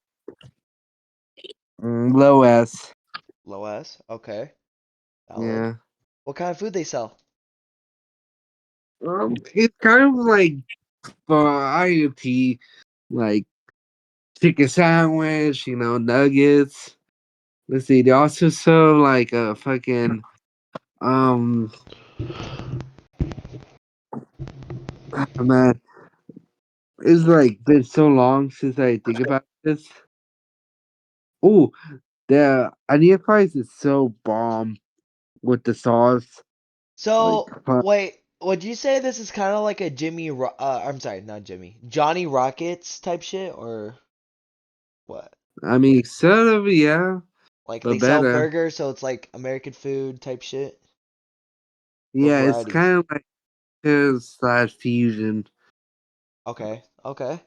low S. Low S. Okay. Valid. Yeah. What kind of food they sell? It's kind of like variety, like chicken sandwich, nuggets. Let's see, they also serve like a fucking um man, it's like been so long since I think about this. Oh, the onion fries is so bomb with the sauce. Like So, wait, would you say this is kind of like a I'm sorry, not Jimmy, Johnny Rockets type shit, or what? I mean, sort of, yeah, Like but they sell better. burgers, so it's like American food type shit. What Yeah, it's varieties? kind of like his slash fusion. Okay, okay.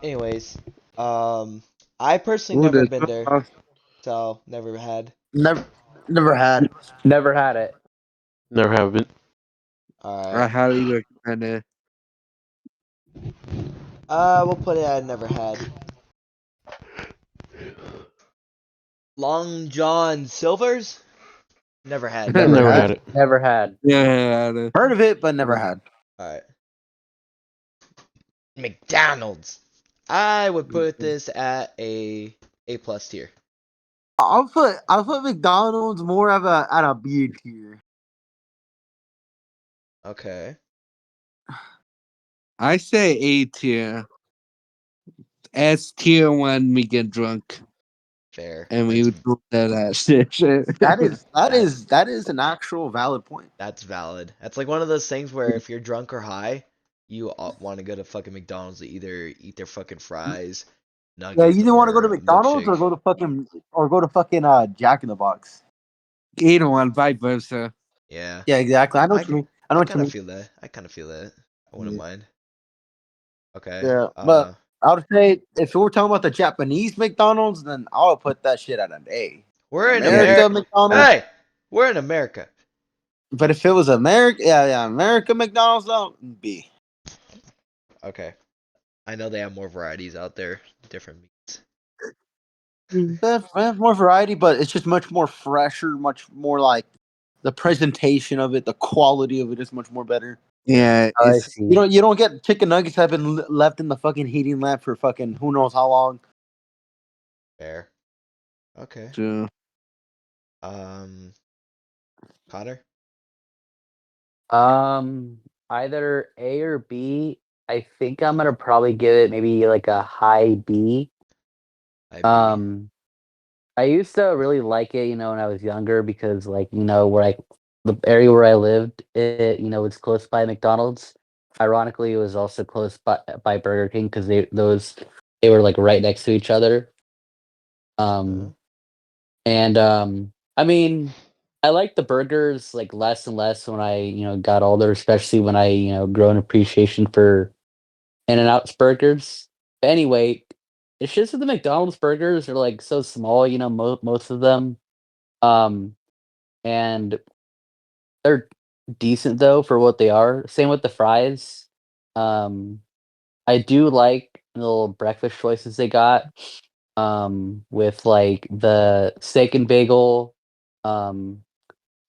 Anyways, um, I personally Oh, never the been there, sauce. so never had. Never, never had. Never had it. Never have been. All I right. highly recommend it. We'll put it at never had. Long John Silver's? Never had. Never Never had. had it. Never had. Yeah, the- Heard of it, but never had. Alright. McDonald's. I would put this at A plus tier. I'll put McDonald's more of a at a B tier. Okay. I say A tier. S tier when we get drunk Fair. and we do that shit. That is that That is that is an actual valid point. that's valid. That's like one of those things where if you're drunk or high, you want to go to fucking McDonald's to either eat their fucking fries, Yeah, you nuggets, either want to go to or a McDonald's or milkshake. go to fucking Jack in the Box. Either one, vice versa. Yeah. Yeah, exactly. I know I what you mean. I know I what you kind of mean. feel that. I kind of feel that. I wouldn't Yeah. mind. Okay. Yeah, but I would say if we're talking about the Japanese McDonald's, then I would put that shit at an A. We're in America America. McDonald's, Hey, we're in America. but if it was America, yeah, America McDonald's, though, B. Okay. I know they have more varieties out there, different meats. They have more variety, but it's just much more fresher, much more like the presentation of it, the quality of it is much more better. Yeah, Yeah, Oh, I it's You see. know, you don't get chicken nuggets that have been left in the fucking heating lab for fucking who knows how long. fair. Okay. true. Um, Connor? Um, Either A or B. I think I'm gonna probably give it maybe like a high B. IB. Um, I used to really like it, when I was younger because, like, the area where I lived, was close by McDonald's. Ironically, it was also close by Burger King because they were like right next to each other. Huh? Um, and I mean, I like the burgers like less and less when I got older, especially when I grow an appreciation for In-N-Out's burgers. But anyway, it's just that the McDonald's burgers are like so small, most of them. Um, and they're decent though for what they are. Same with the fries. Um, I do like the little breakfast choices they got. With like the steak and bagel. Um,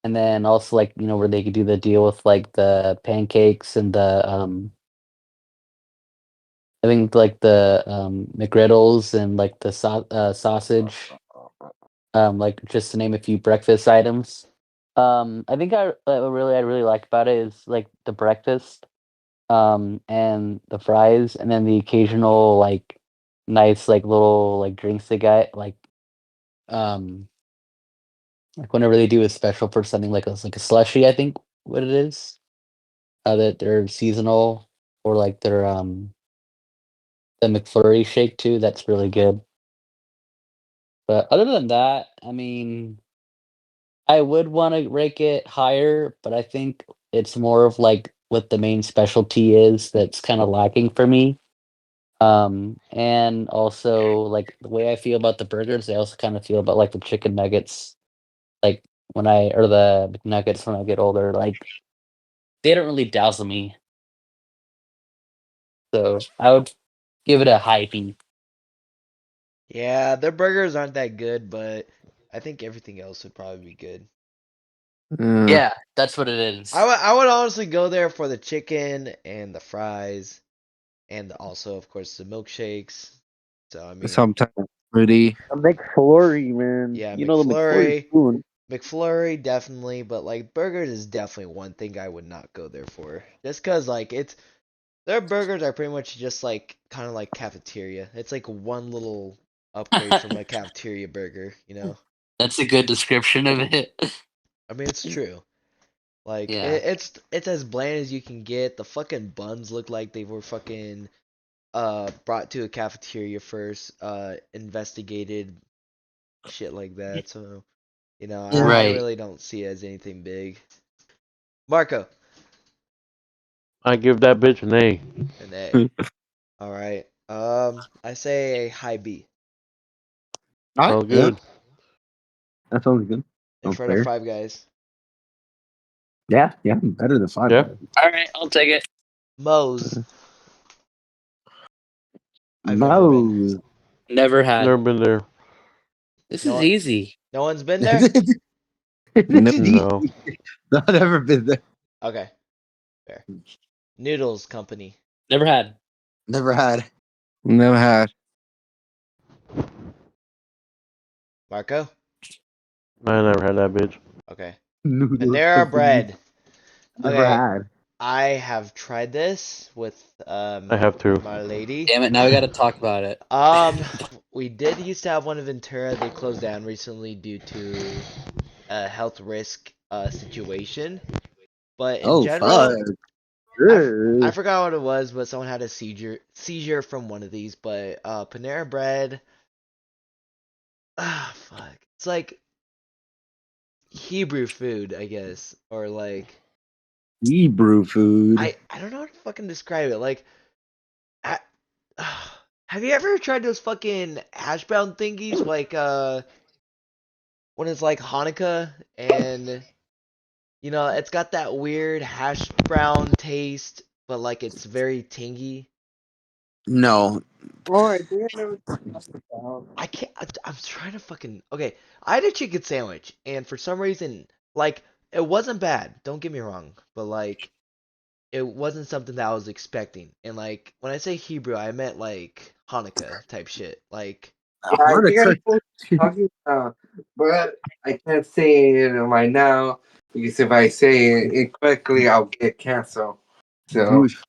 and then also like where they could do the deal with like the pancakes and the I think like the McGriddles and like the sausage. Like just to name a few breakfast items. I think I really like about it is like the breakfast, and the fries, and then the occasional like nice like little like drinks they get um like whenever they do a special for something like a slushy, I think what it is. That they're seasonal, or like their the McFlurry shake too. That's really good. But other than that, I mean, I would want to rank it higher, but I think it's more of like what the main specialty is that's kind of lacking for me. And also like the way I feel about the burgers, I also kind of feel about like the chicken nuggets, like or the nuggets when I get older, like they don't really dazzle me. So I would give it a high B. Yeah, their burgers aren't that good, but I think everything else would probably be good. Yeah, that's what it is. I would honestly go there for the chicken and the fries, and also, of course, the milkshakes. So, I mean, Sometimes pretty. A McFlurry, man. yeah, You know the McFlurry McFlurry. spoon. McFlurry, definitely, but like burgers is definitely one thing I would not go there for. Just because, like, their burgers are pretty much just like kind of like cafeteria. It's like one little upgrade from a cafeteria burger, you know? That's a good description of it. I mean, it's true. Like Yeah. it's as bland as you can get. The fucking buns look like they were fucking brought to a cafeteria first, investigated, shit like that. So, I Right. really don't see it as anything big. Marco, I give that bitch an A. an A. All right. I say a high B All right, Sounds yeah, good. that sounds good. in Sounds front of fair. Five Guys. Yeah, yeah, better than Five Yeah. Guys. All right, I'll take it. Moe's. I've never been. Moe's. Never had. Never been there. This is No, easy. no one's been there. Nope. No. Not ever been there. Okay, fair. Noodles Company. Never had. Never had. Never had. Marco. I never had that bitch. Okay. Noodles Panera company. Bread. Never Okay, had. I have tried this with I have to. my lady. Damn it! Now we got to talk about it. Um, we did used to have one in Ventura. They closed down recently due to a health risk situation. But in Oh, fuck. general, I Ugh. forgot what it was, but someone had a seizure from one of these. But Panera Bread, fuck, it's like Hebrew food, I guess, or like Hebrew food. I don't know how to fucking describe it. Like, I, have you ever tried those fucking hash brown thingies? Like when it's like Hanukkah and it's got that weird hash brown taste, but like it's very tangy. No. Oh, I think I know what you're talking about. I can't. I'm trying to fucking. Okay, I had a chicken sandwich, and for some reason, like it wasn't bad. Don't get me wrong, but like it wasn't something that I was expecting. And like when I say Hebrew, I meant like Hanukkah type shit. Like Yeah, I think I know Hanukkah. what you're talking about, but I can't say it right now because if I say it incorrectly, I'll get canceled. So Jewish.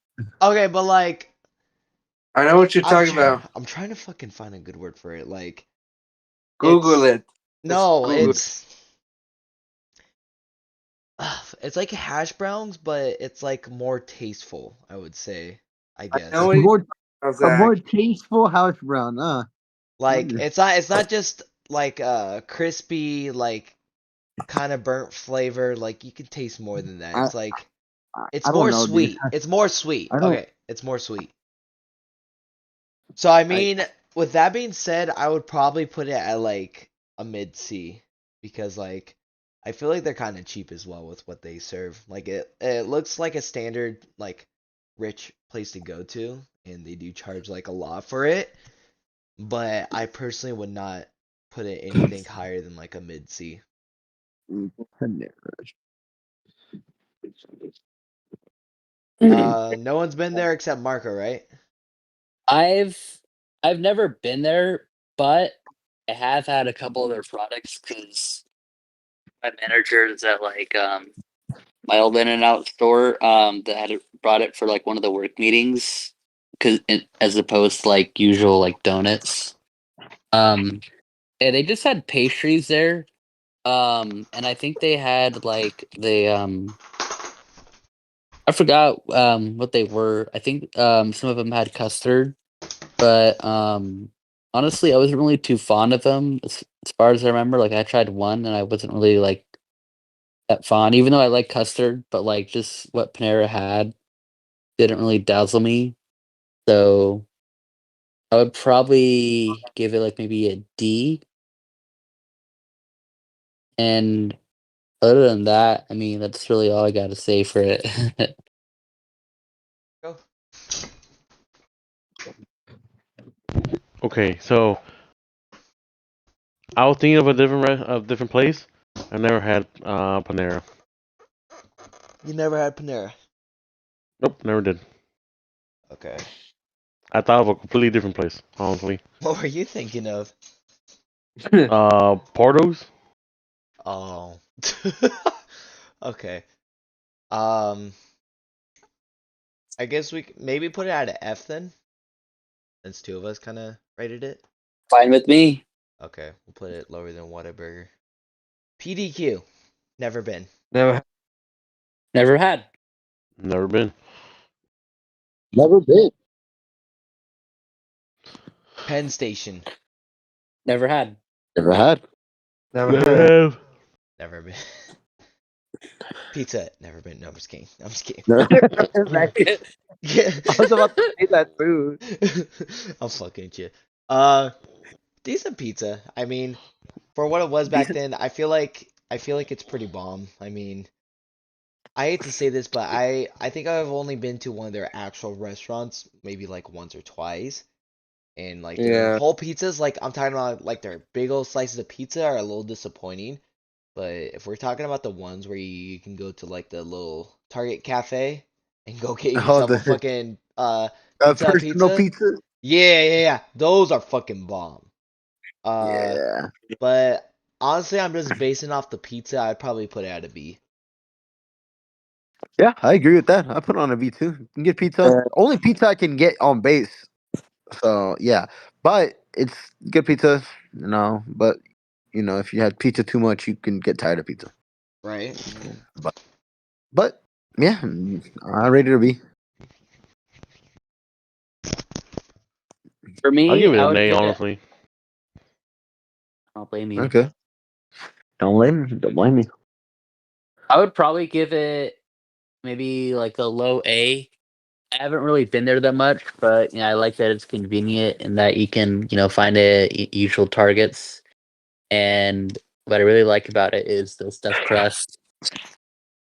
okay, but like I know what you're talking about. I'm trying to fucking find a good word for it. Like Google it's it. Just no, Google it. it's like hash browns, but it's like more tasteful, I would say, I I know guess. what you're More, talking a about, more Zach. tasteful hash brown. Like Wonder. it's not just like crispy, like kind of burnt flavor. Like you can taste more than that. I, It's like I it's don't more know, dude. sweet. It's more sweet. I don't. Okay, it's more sweet. So I I mean, with that being said, I would probably put it at like a mid C because like I feel like they're kind of cheap as well with what they serve. Like it looks like a standard like rich place to go to, and they do charge like a lot for it. But I personally would not put it anything higher than like a mid C. No one's been there except Marco, right? I've I've never been there, but I have had a couple of their products because my manager is at like my old In and Out store that had brought it for like one of the work meetings because as opposed to like usual like donuts. And they just had pastries there. And I think they had like I forgot what they were. I think some of them had custard, but honestly, I wasn't really too fond of them as far as I remember. Like I tried one and I wasn't really like that fond, even though I like custard, but like just what Panera had didn't really dazzle me. So I would probably give it like maybe a D. And other than that, I mean, that's really all I got to say for it. Go. Okay, so I was thinking of a different place. I never had Panera. You never had Panera. Nope, never did. Okay. I thought of a completely different place, honestly. What were you thinking of? Portos. Oh. Okay. Um, I guess maybe put it at an F then, since two of us kind of rated it. Fine with me. Okay, we'll put it lower than Whataburger. PDQ. Never been. Never. Never had. Never been. Never been. Penn Station. Never had. Never had. Never Never had. have. Never been. Pizza Hut. Never been. No, I'm just kidding. I'm just kidding. Yeah. I was about to say that too. I'm fucking with you. Decent pizza. I mean, for what it was back Decent. then, I feel like it's pretty bomb. I mean, I hate to say this, but I think I've only been to one of their actual restaurants maybe like once or twice. And like their Yeah. whole pizzas, like I'm talking about like their big old slices of pizza are a little disappointing. But if we're talking about the ones where you can go to like the little Target cafe and go get Oh, yourself a the fucking pizza Hut personal pizza, pizza. yeah, yeah, yeah, those are fucking bomb. Uh, Yeah. but honestly, I'm just basing off the pizza. I'd probably put it at a B. Yeah, I agree with that. I put on a V two. You can get pizza. Only pizza I can get on base. So yeah, but it's good pizza. But if you had pizza too much, you can get tired of pizza. Right. But but yeah, I rated a B. For I'll me, give it I an would A, give it. honestly. I don't blame you. Okay. Don't blame me. Don't blame me. I would probably give it maybe like a low A. I haven't really been there that much, but I like that it's convenient and that you can find it at usual Targets. And what I really like about it is the stuffed crust.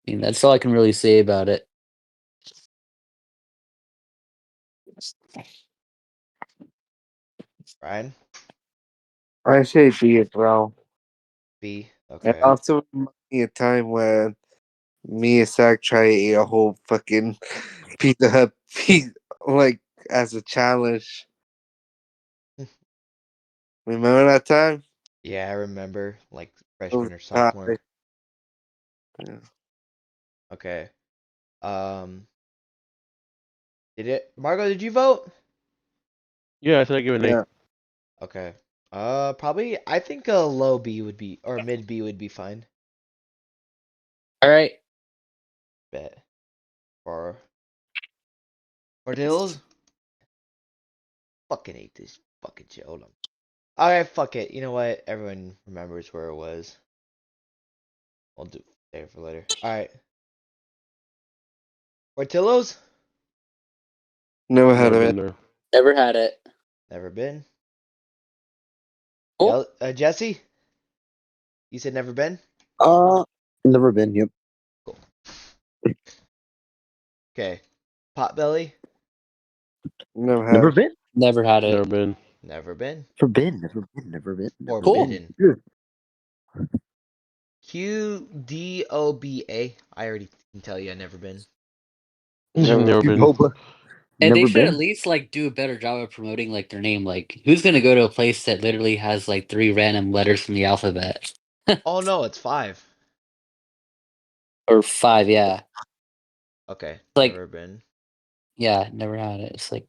I mean, that's all I can really say about it. Ryan, I say B as well. B. And Okay. also reminds me a time when me and Zach tried to eat a whole fucking Pizza Hut pizza, like as a challenge. Remember that time? Yeah, I remember like It was freshman or hot. sophomore. Yeah. Okay. Um, Margo, did you vote? Yeah, I said I give it an Yeah. Okay. Probably I think a low B would be or mid B would be fine. All right. Bet. For Portillo's? Fucking hate this fucking shit. Hold on. Alright, fuck it. You know what? Everyone remembers where it was. We'll do there for later. Alright. Portillo's? Never A. had Never it. been there. Never had it. Never been. Cool. Jesse? You said never been? Uh, never been. Yep. Cool. Okay. Potbelly? Never had Never it. been. Never had Never it. been. Never been. Never been. Never been. Never been. Never Cool. been. Forbidden. Good. QDOBA. I already can tell you I never been. Never. Never been. Cuboba. And they Never should at been. least like do a better job of promoting like their name. Like, who's gonna go to a place that literally has like 3 random letters from the alphabet? Oh no, it's 5. Or 5, yeah. Okay, Like, never been. yeah, never had it. It's like,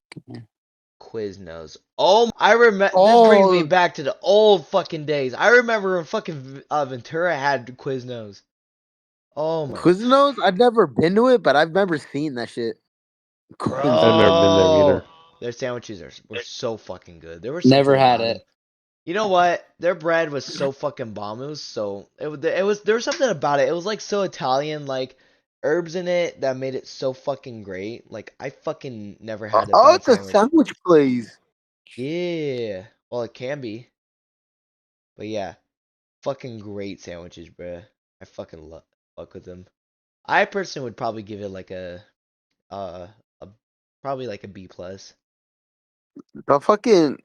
Quiznos. Oh, I remember. This brings me Oh, back to the old fucking days. I remember when fucking Ventura had Quiznos. Oh my, Quiznos. I've never been to it, but I've never seen that shit. I've Quiznos. never been there bro, either. their sandwiches were so fucking good. There was never something had about them. it. You know what? Their bread was so fucking bombos. So it was there was something about it. It was like so Italian, like herbs in it that made it so fucking great. Like I fucking never had a Oh, bad it's a sandwich. sandwich place. Yeah. Well, it can be. But yeah, fucking great sandwiches, bruh. I fucking love fuck with them. I personally would probably give it like uh a probably like a B plus. The fucking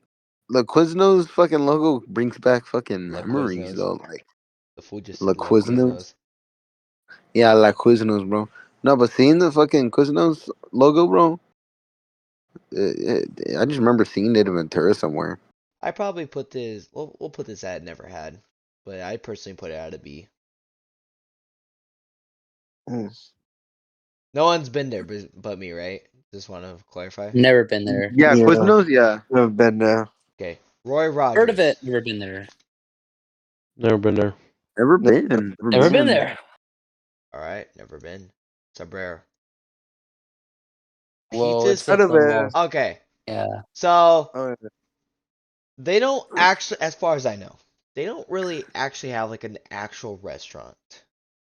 the Quiznos fucking logo brings back fucking La memories Quiznos. though. Like The food just La said La Quiznos. Quiznos. Yeah, I like Quiznos, bro. No, but seeing the fucking Quiznos logo, bro, I just remember seeing it in Ventura somewhere. I probably put this. We'll put this at never had, but I personally put it at a B. Mm. No one's been there but me, right? Just want to clarify. Never been there. Yeah, Yeah, Quiznos. Yeah, I've been there. Okay, Roy Heard of Rogers. it, never been there. Never been there. never Never been. Never Never been been. there. All right, never been. Sabrera. Well, Pizzas. it's heard at of the it. mall. Okay, Yeah. so Oh, they don't actually, as far as I know, they don't really actually have like an actual restaurant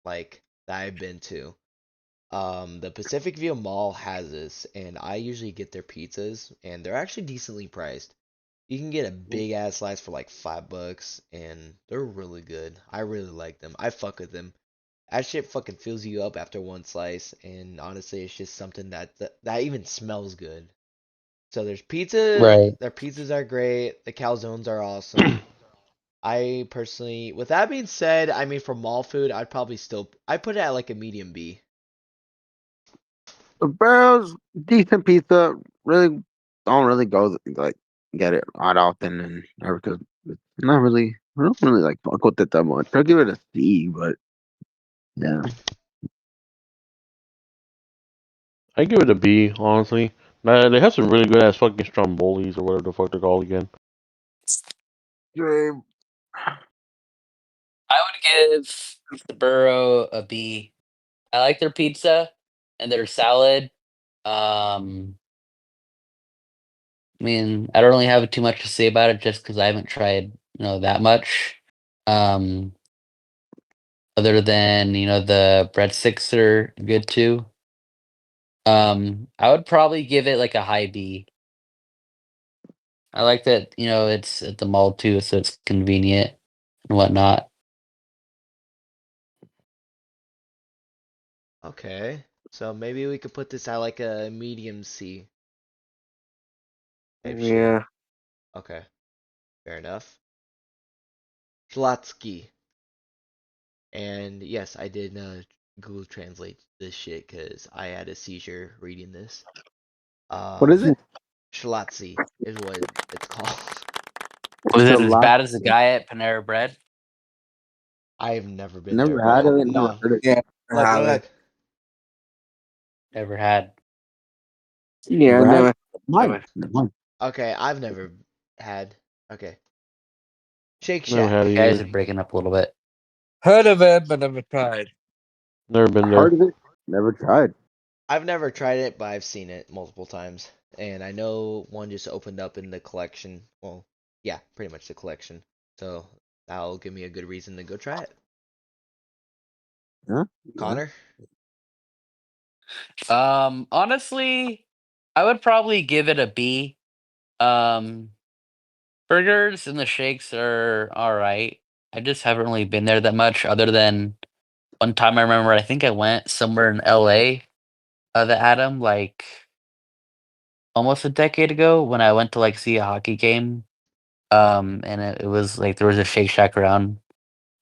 like that I've been to. The Pacific View Mall has this, and I usually get their pizzas, and they're actually decently priced. You can get a big ass slice for like $5, and they're really good. I really like them. I fuck with them. That shit fucking fills you up after one slice, and honestly, it's just something that even smells good. So there's pizza. Right. Their pizzas are great. The calzones are awesome. I personally, with that being said, I mean for mall food, I put it at like a medium B. The Barrels decent pizza. Really don't really go like get it right often and because it's not really. I don't really like fuck with it that much. I'll give it a C, but yeah. I give it a B, honestly. Nah, they have some really good ass fucking strombolis or whatever the fuck they're called again. Dream. I would give the Burrow a B. I like their pizza and their salad. I mean, I don't really have too much to say about it just because I haven't tried, that much. Um, Other than, the breadsticks are good too. I would probably give it like a high B. I like that, it's at the mall too, so it's convenient and whatnot. Okay, so maybe we could put this at like a medium C type shit. yeah. Okay, fair enough. Schlotsky. And yes, I did Google Translate this shit because I had a seizure reading this. What is Um, it? Schlatzi is what it's called. Was The it as last bad as the guy at Panera Bread? I've never been there, never had but it. Never no. heard it. Yeah, I Look, have look, it. look. Never had. Yeah, I Never had never it. Mine. have it. Mine. Okay, I've never had. Okay. Shake Never had Shack. it You guys either. are breaking up a little bit. Heard of it, but never tried. Never been there. Heard of it. Never tried. I've never tried it, but I've seen it multiple times. And I know one just opened up in the collection. Well, yeah, pretty much the collection. So that'll give me a good reason to go try it. Huh? Yeah. Connor? Honestly, I would probably give it a B. Um, Burgers and the shakes are all right. I just haven't really been there that much, other than one time I remember. I think I went somewhere in LA. That had 'em like almost a decade ago when I went to like see a hockey game. And it was like there was a Shake Shack around.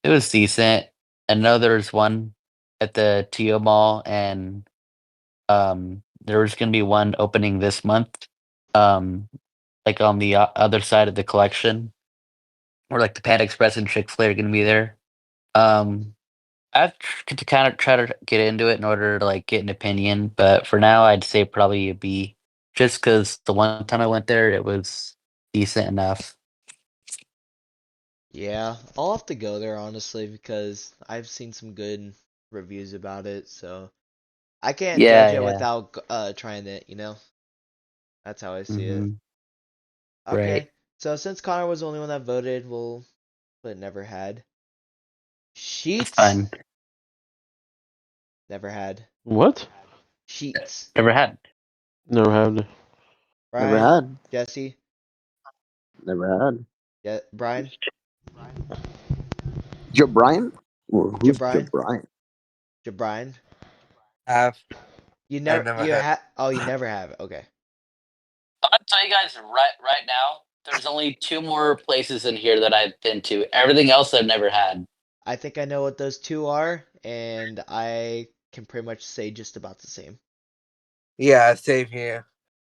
It was decent. I know there was one at the TO Mall, and there's gonna be one opening this month, like on the other side of the collection, where like the Panda Express and Chick-fil-A are gonna be there. I have to kind of try to get into it in order to like get an opinion, but for now, I'd say probably a B, just because the one time I went there, it was decent enough. Yeah, I'll have to go there honestly because I've seen some good reviews about it, so I can't Yeah, judge it yeah. without trying it, you know? That's how I see it. Right. Okay, so since Connor was the only one that voted, we'll put never had. That's Sheets? fine. Never had. What? Sheets. Never had. Never had. Never Brian? had. Jesse? Never had. Yeah, Brian? Jabrian? Who's Jabrian? Jabrian? Jabrian? Have You I never, never you had. had, oh, you never have. Okay. I'm gonna tell you guys right now, there's only 2 more places in here that I've been to. Everything else I've never had. I think I know what those two are, and I can pretty much say just about the same. Yeah, same here.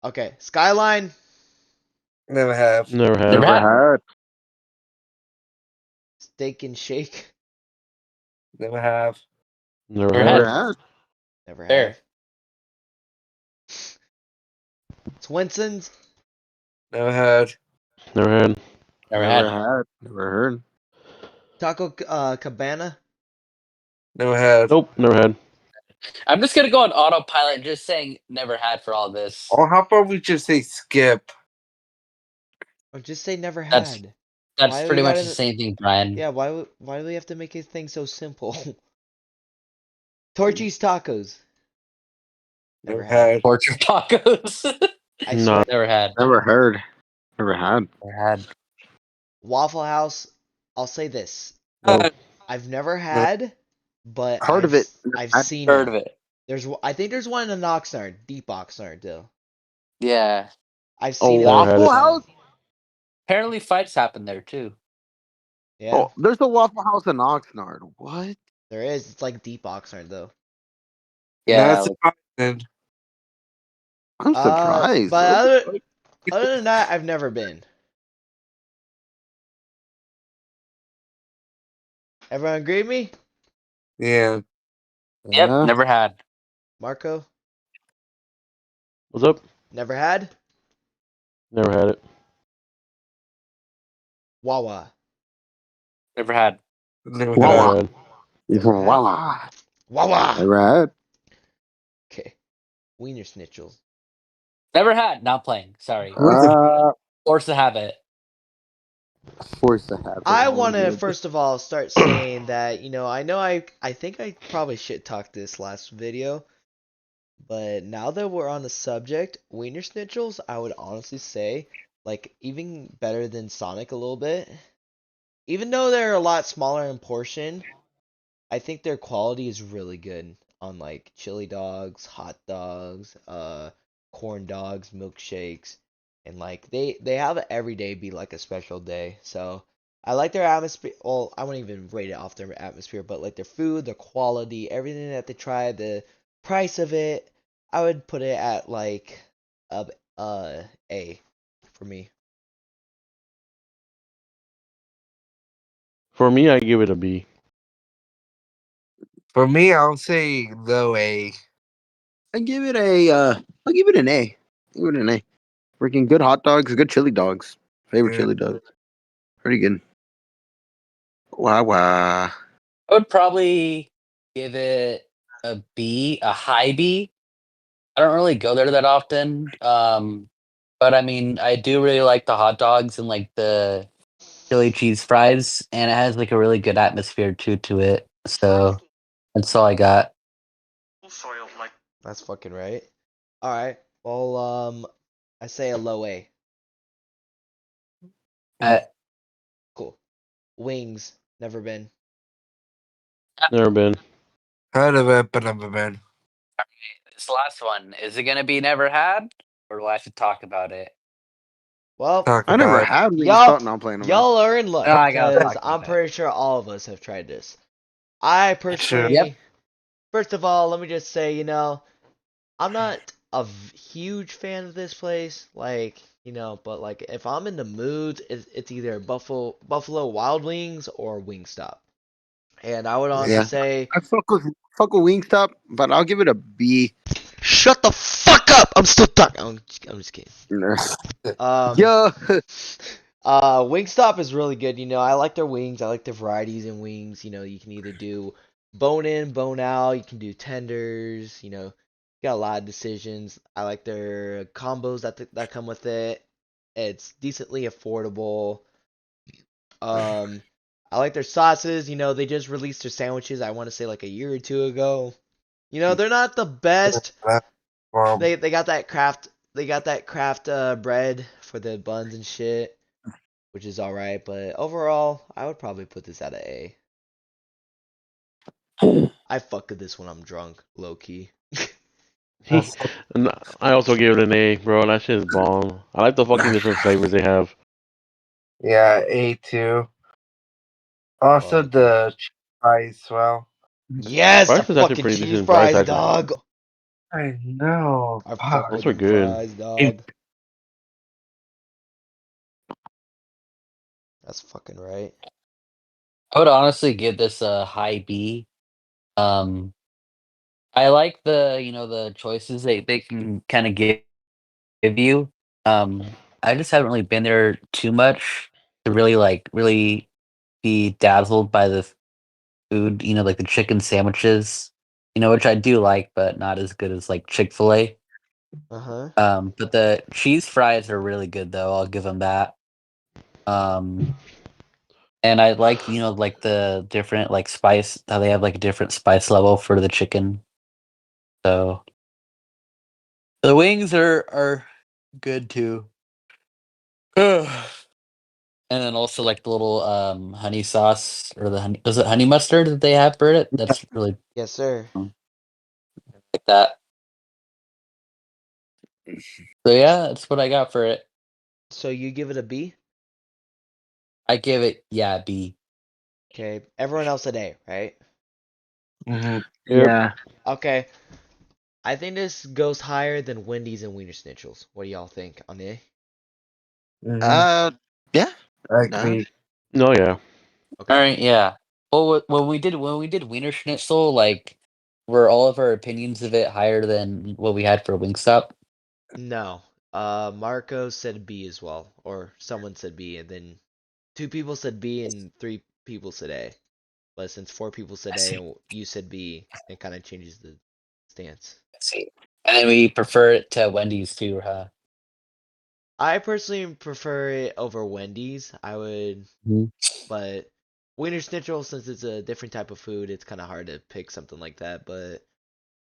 Okay, Skyline, Never have. Never had. Never had. Never had. Steak and Shake, Never have. Never Never Never had. had. had. never Fair. have. Swenson's, Never had. Never had. Never Never had. had. Never heard. Taco Cabana. Never had. Nope. Never had. I'm just gonna go on autopilot and just saying never had for all this. Or how about we just say skip? Or just say never That's had. that's Why we pretty much the gotta? same thing, Brian. Yeah, why do we have to make this thing so simple? Torchy's Tacos. Never Never had. had. Torture tacos. I Not. swear. Never had. Never heard. Never had. Never had. Waffle House. I'll say this. No. I've never No. had, but Heard of it. Never I've had. seen Heard them. of it. I think there's one in Oxnard, deep Oxnard, though. Yeah. I've A seen it Never had Waffle it. House? Apparently fights happen there too. Yeah, Oh, there's a Waffle House in Oxnard. What? there is. It's like deep Oxnard, though. Yeah, Not like, surprising. I'm surprised. But What the other fuck? other than that, I've never been. Everyone agree with me? Yeah. yep, Yeah. never had. Marco, What's up? never had. Never had it. Wawa, Never had. Never Never had. Wawa. had. never had. Voila. Wawa. Never had. Okay, Wiener Schnitzel. Never had. Not playing. Sorry. Uh, Forced to have it. forced to have it. I Always want to good. first of all start saying that I think I probably shit talked this last video, but now that we're on the subject, Wiener Schnitzel's, I would honestly say like even better than Sonic a little bit. Even though they're a lot smaller in portion, I think their quality is really good on like chili dogs, hot dogs, corn dogs, milkshakes, and like they have it every day be like a special day. So I like their atmosphere. Well, I wouldn't even rate it off their atmosphere, but like their food, their quality, everything that they try, the price of it, I would put it at like a A for me. For me, I give it a B. For me, I'll say low A. I give it a. I'll give it an A. Give it an A. Freaking good hot dogs, good chili dogs. Favorite Yeah. chili dogs. Pretty good. Wow, wow. I would probably give it a B, a high B. I don't really go there that often. But I mean, I do really like the hot dogs and like the chili cheese fries, and it has like a really good atmosphere too to it. So that's all I got. That's fucking right. All right. Well, I say a low A. Uh, Cool. Wings, never been. Never been. Heard of it, but never been. this last one, is it gonna be never had, or do I have to talk about it? Well, Talk I never about it. had wings. y'all, Thought, no, I'm playing them now. y'all are in luck No, I gotta because talk I'm about it. pretty sure all of us have tried this. I Sure. personally, Yep. first of all, let me just say, I'm not huge fan of this place, like, but like if I'm in the mood, it's either Buffalo Wild Wings or Wingstop. And I would honestly Yeah, say, I fuck with Wingstop, but I'll give it a B. shut the fuck up. I'm still talking. I'm just kidding. Um, Yo, Wingstop is really good. I like their wings. I like their varieties in wings. You can either do bone in, bone out. You can do tenders. Got a lot of decisions. I like their combos that come with it. It's decently affordable. Um, I like their sauces. They just released their sandwiches. I want to say like a year or two ago. They're not the best. They got that craft. They got that craft bread for the buns and shit, which is all right. But overall, I would probably put this at a A. I fuck with this when I'm drunk, low key. And I also gave it an A, bro. That shit is bomb. I like the fucking different flavors they have. Yeah, A2. Also, Fuck. the cheese fries, well. Yes, the Price is actually fucking pretty cheese decent price, fries, actually. dog. I know. I fuck Fuck. with Those are them good. fries, dog. That's fucking right. I would honestly give this a high B. Um, I like the choices they can kind of give you. I just haven't really been there too much to really be dazzled by the food. Like the chicken sandwiches. Which I do like, but not as good as like Chick-fil-A. Uh-huh. But the cheese fries are really good though. I'll give them that. Um, and I like like the different like spice how they have like a different spice level for the chicken. So the wings are good too. And then also like the little honey sauce or the honey is it honey mustard that they have for it? That's really Yes, sir. like that. So yeah, that's what I got for it. So you give it a B? I give it B. Okay. Everyone else an A, right? Yep. yeah. Okay. I think this goes higher than Wendy's and Wiener Schnitzel's. What do y'all think on the A? Mm-hmm. Uh, yeah. I Nah. agree. No, yeah. All Okay. right, yeah. Well, when we did Wiener Schnitzel, like were all of our opinions of it higher than what we had for Wingstop? No. Marco said B as well, or someone said B, and then two people said B and three people said A. But since four people said I A see. and you said B, it kind of changes the stance. I see. And then we prefer it to Wendy's too, huh? I personally prefer it over Wendy's. I would, Mhm. but Wiener Schnitzel, since it's a different type of food, it's kind of hard to pick something like that. But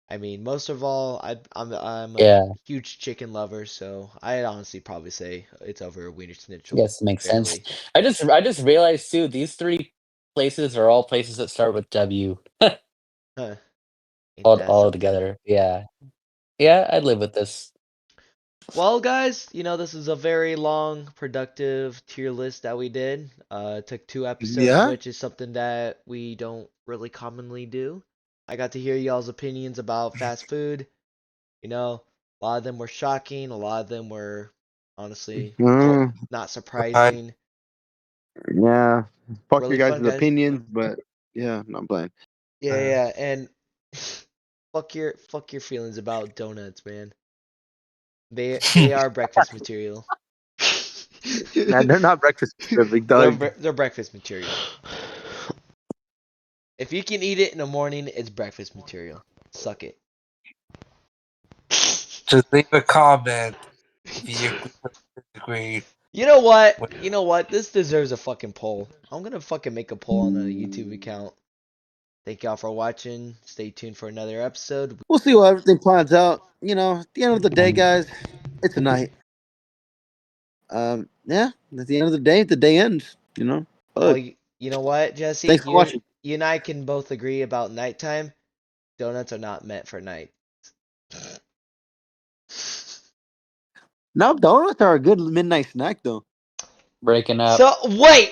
I mean, most of all, I'm a Yeah, huge chicken lover, so I'd honestly probably say it's over Wiener Schnitzel yes, makes sense. barely. I just realized too, these three places are all places that start with W. Huh. Ain't that All something? together. Yeah. Yeah, I'd live with this. Well, guys, this is a very long, productive tier list that we did. It took 2 episodes, Yeah. which is something that we don't really commonly do. I got to hear y'all's opinions about fast food. A lot of them were shocking. A lot of them were honestly Mm, not I surprising. yeah. Fuck your Really guys' fun, guys. opinions, but yeah, not playing. Yeah, yeah, and fuck your feelings about donuts, man. They are breakfast material. Nah, they're not breakfast specific, They're dog. they're breakfast material. If you can eat it in the morning, it's breakfast material. Suck it. just leave a comment if you agree or disagree. You know what? With You know what? This deserves a fucking poll. I'm gonna fucking make a poll on a YouTube account. Thank y'all for watching. Stay tuned for another episode. We'll see how everything plans out. At the end of the day, guys, it's a night. Yeah. At the end of the day, the day ends. Well, Fuck. you know what, Jesse? Thanks for watching. You and I can both agree about nighttime. Donuts are not meant for night. Now, donuts are a good midnight snack, though. Breaking up. So wait.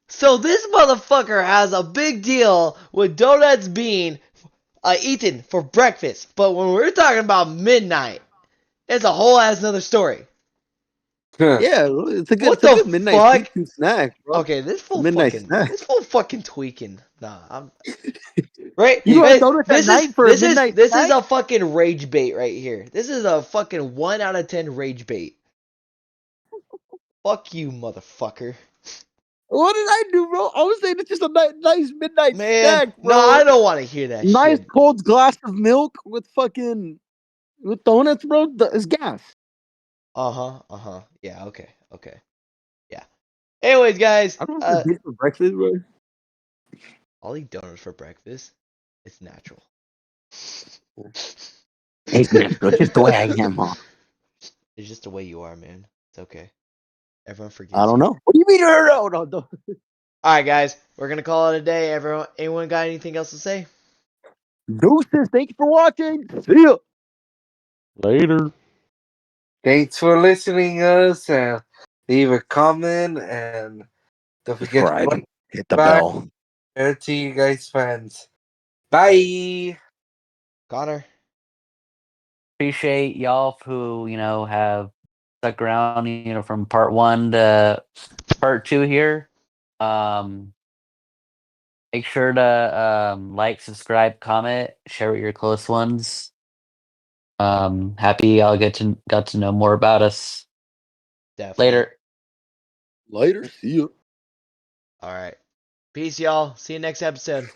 So this motherfucker has a big deal with donuts being eaten for breakfast. But when we're talking about midnight, it's a whole ass another story. Yeah, What it's a the good midnight fuck? sweet tooth snack, bro. Okay, It's a midnight snack. this fool fucking tweaking. Nah, I'm right. You don't have Hey, donuts at night for a midnight this is snack? a fucking rage bait right here. This is a fucking 1 out of 10 rage bait. Fuck you, motherfucker. What did I do, bro? I was saying it's just a nice midnight Man, snack, no, bro. I don't want to hear that Nice shit. cold glass of milk with donuts, bro. It's gas. Yeah, okay. Yeah. Anyways, guys, I don't know what I did for breakfast, bro. I'll eat donuts for breakfast. It's natural. It's natural, just the way I am, huh? It's just the way you are, man. It's okay. Everyone I forgives don't you. know. What do you mean? No. All right, guys, we're gonna call it a day. Anyone got anything else to say? Deuces, thank you for watching. See ya. Later. Thanks for listening us and leave a comment and don't forget to Subscribe. Hit the subscribe. bell. To you guys fans. Right. Bye. Connor. Appreciate y'all who have stuck around from part 1 to part 2 here. Make sure to like, subscribe, comment, share with your close ones. Happy y'all got to know more about us. Definitely. Later. Later. See ya. All right. Peace, y'all. See you next episode.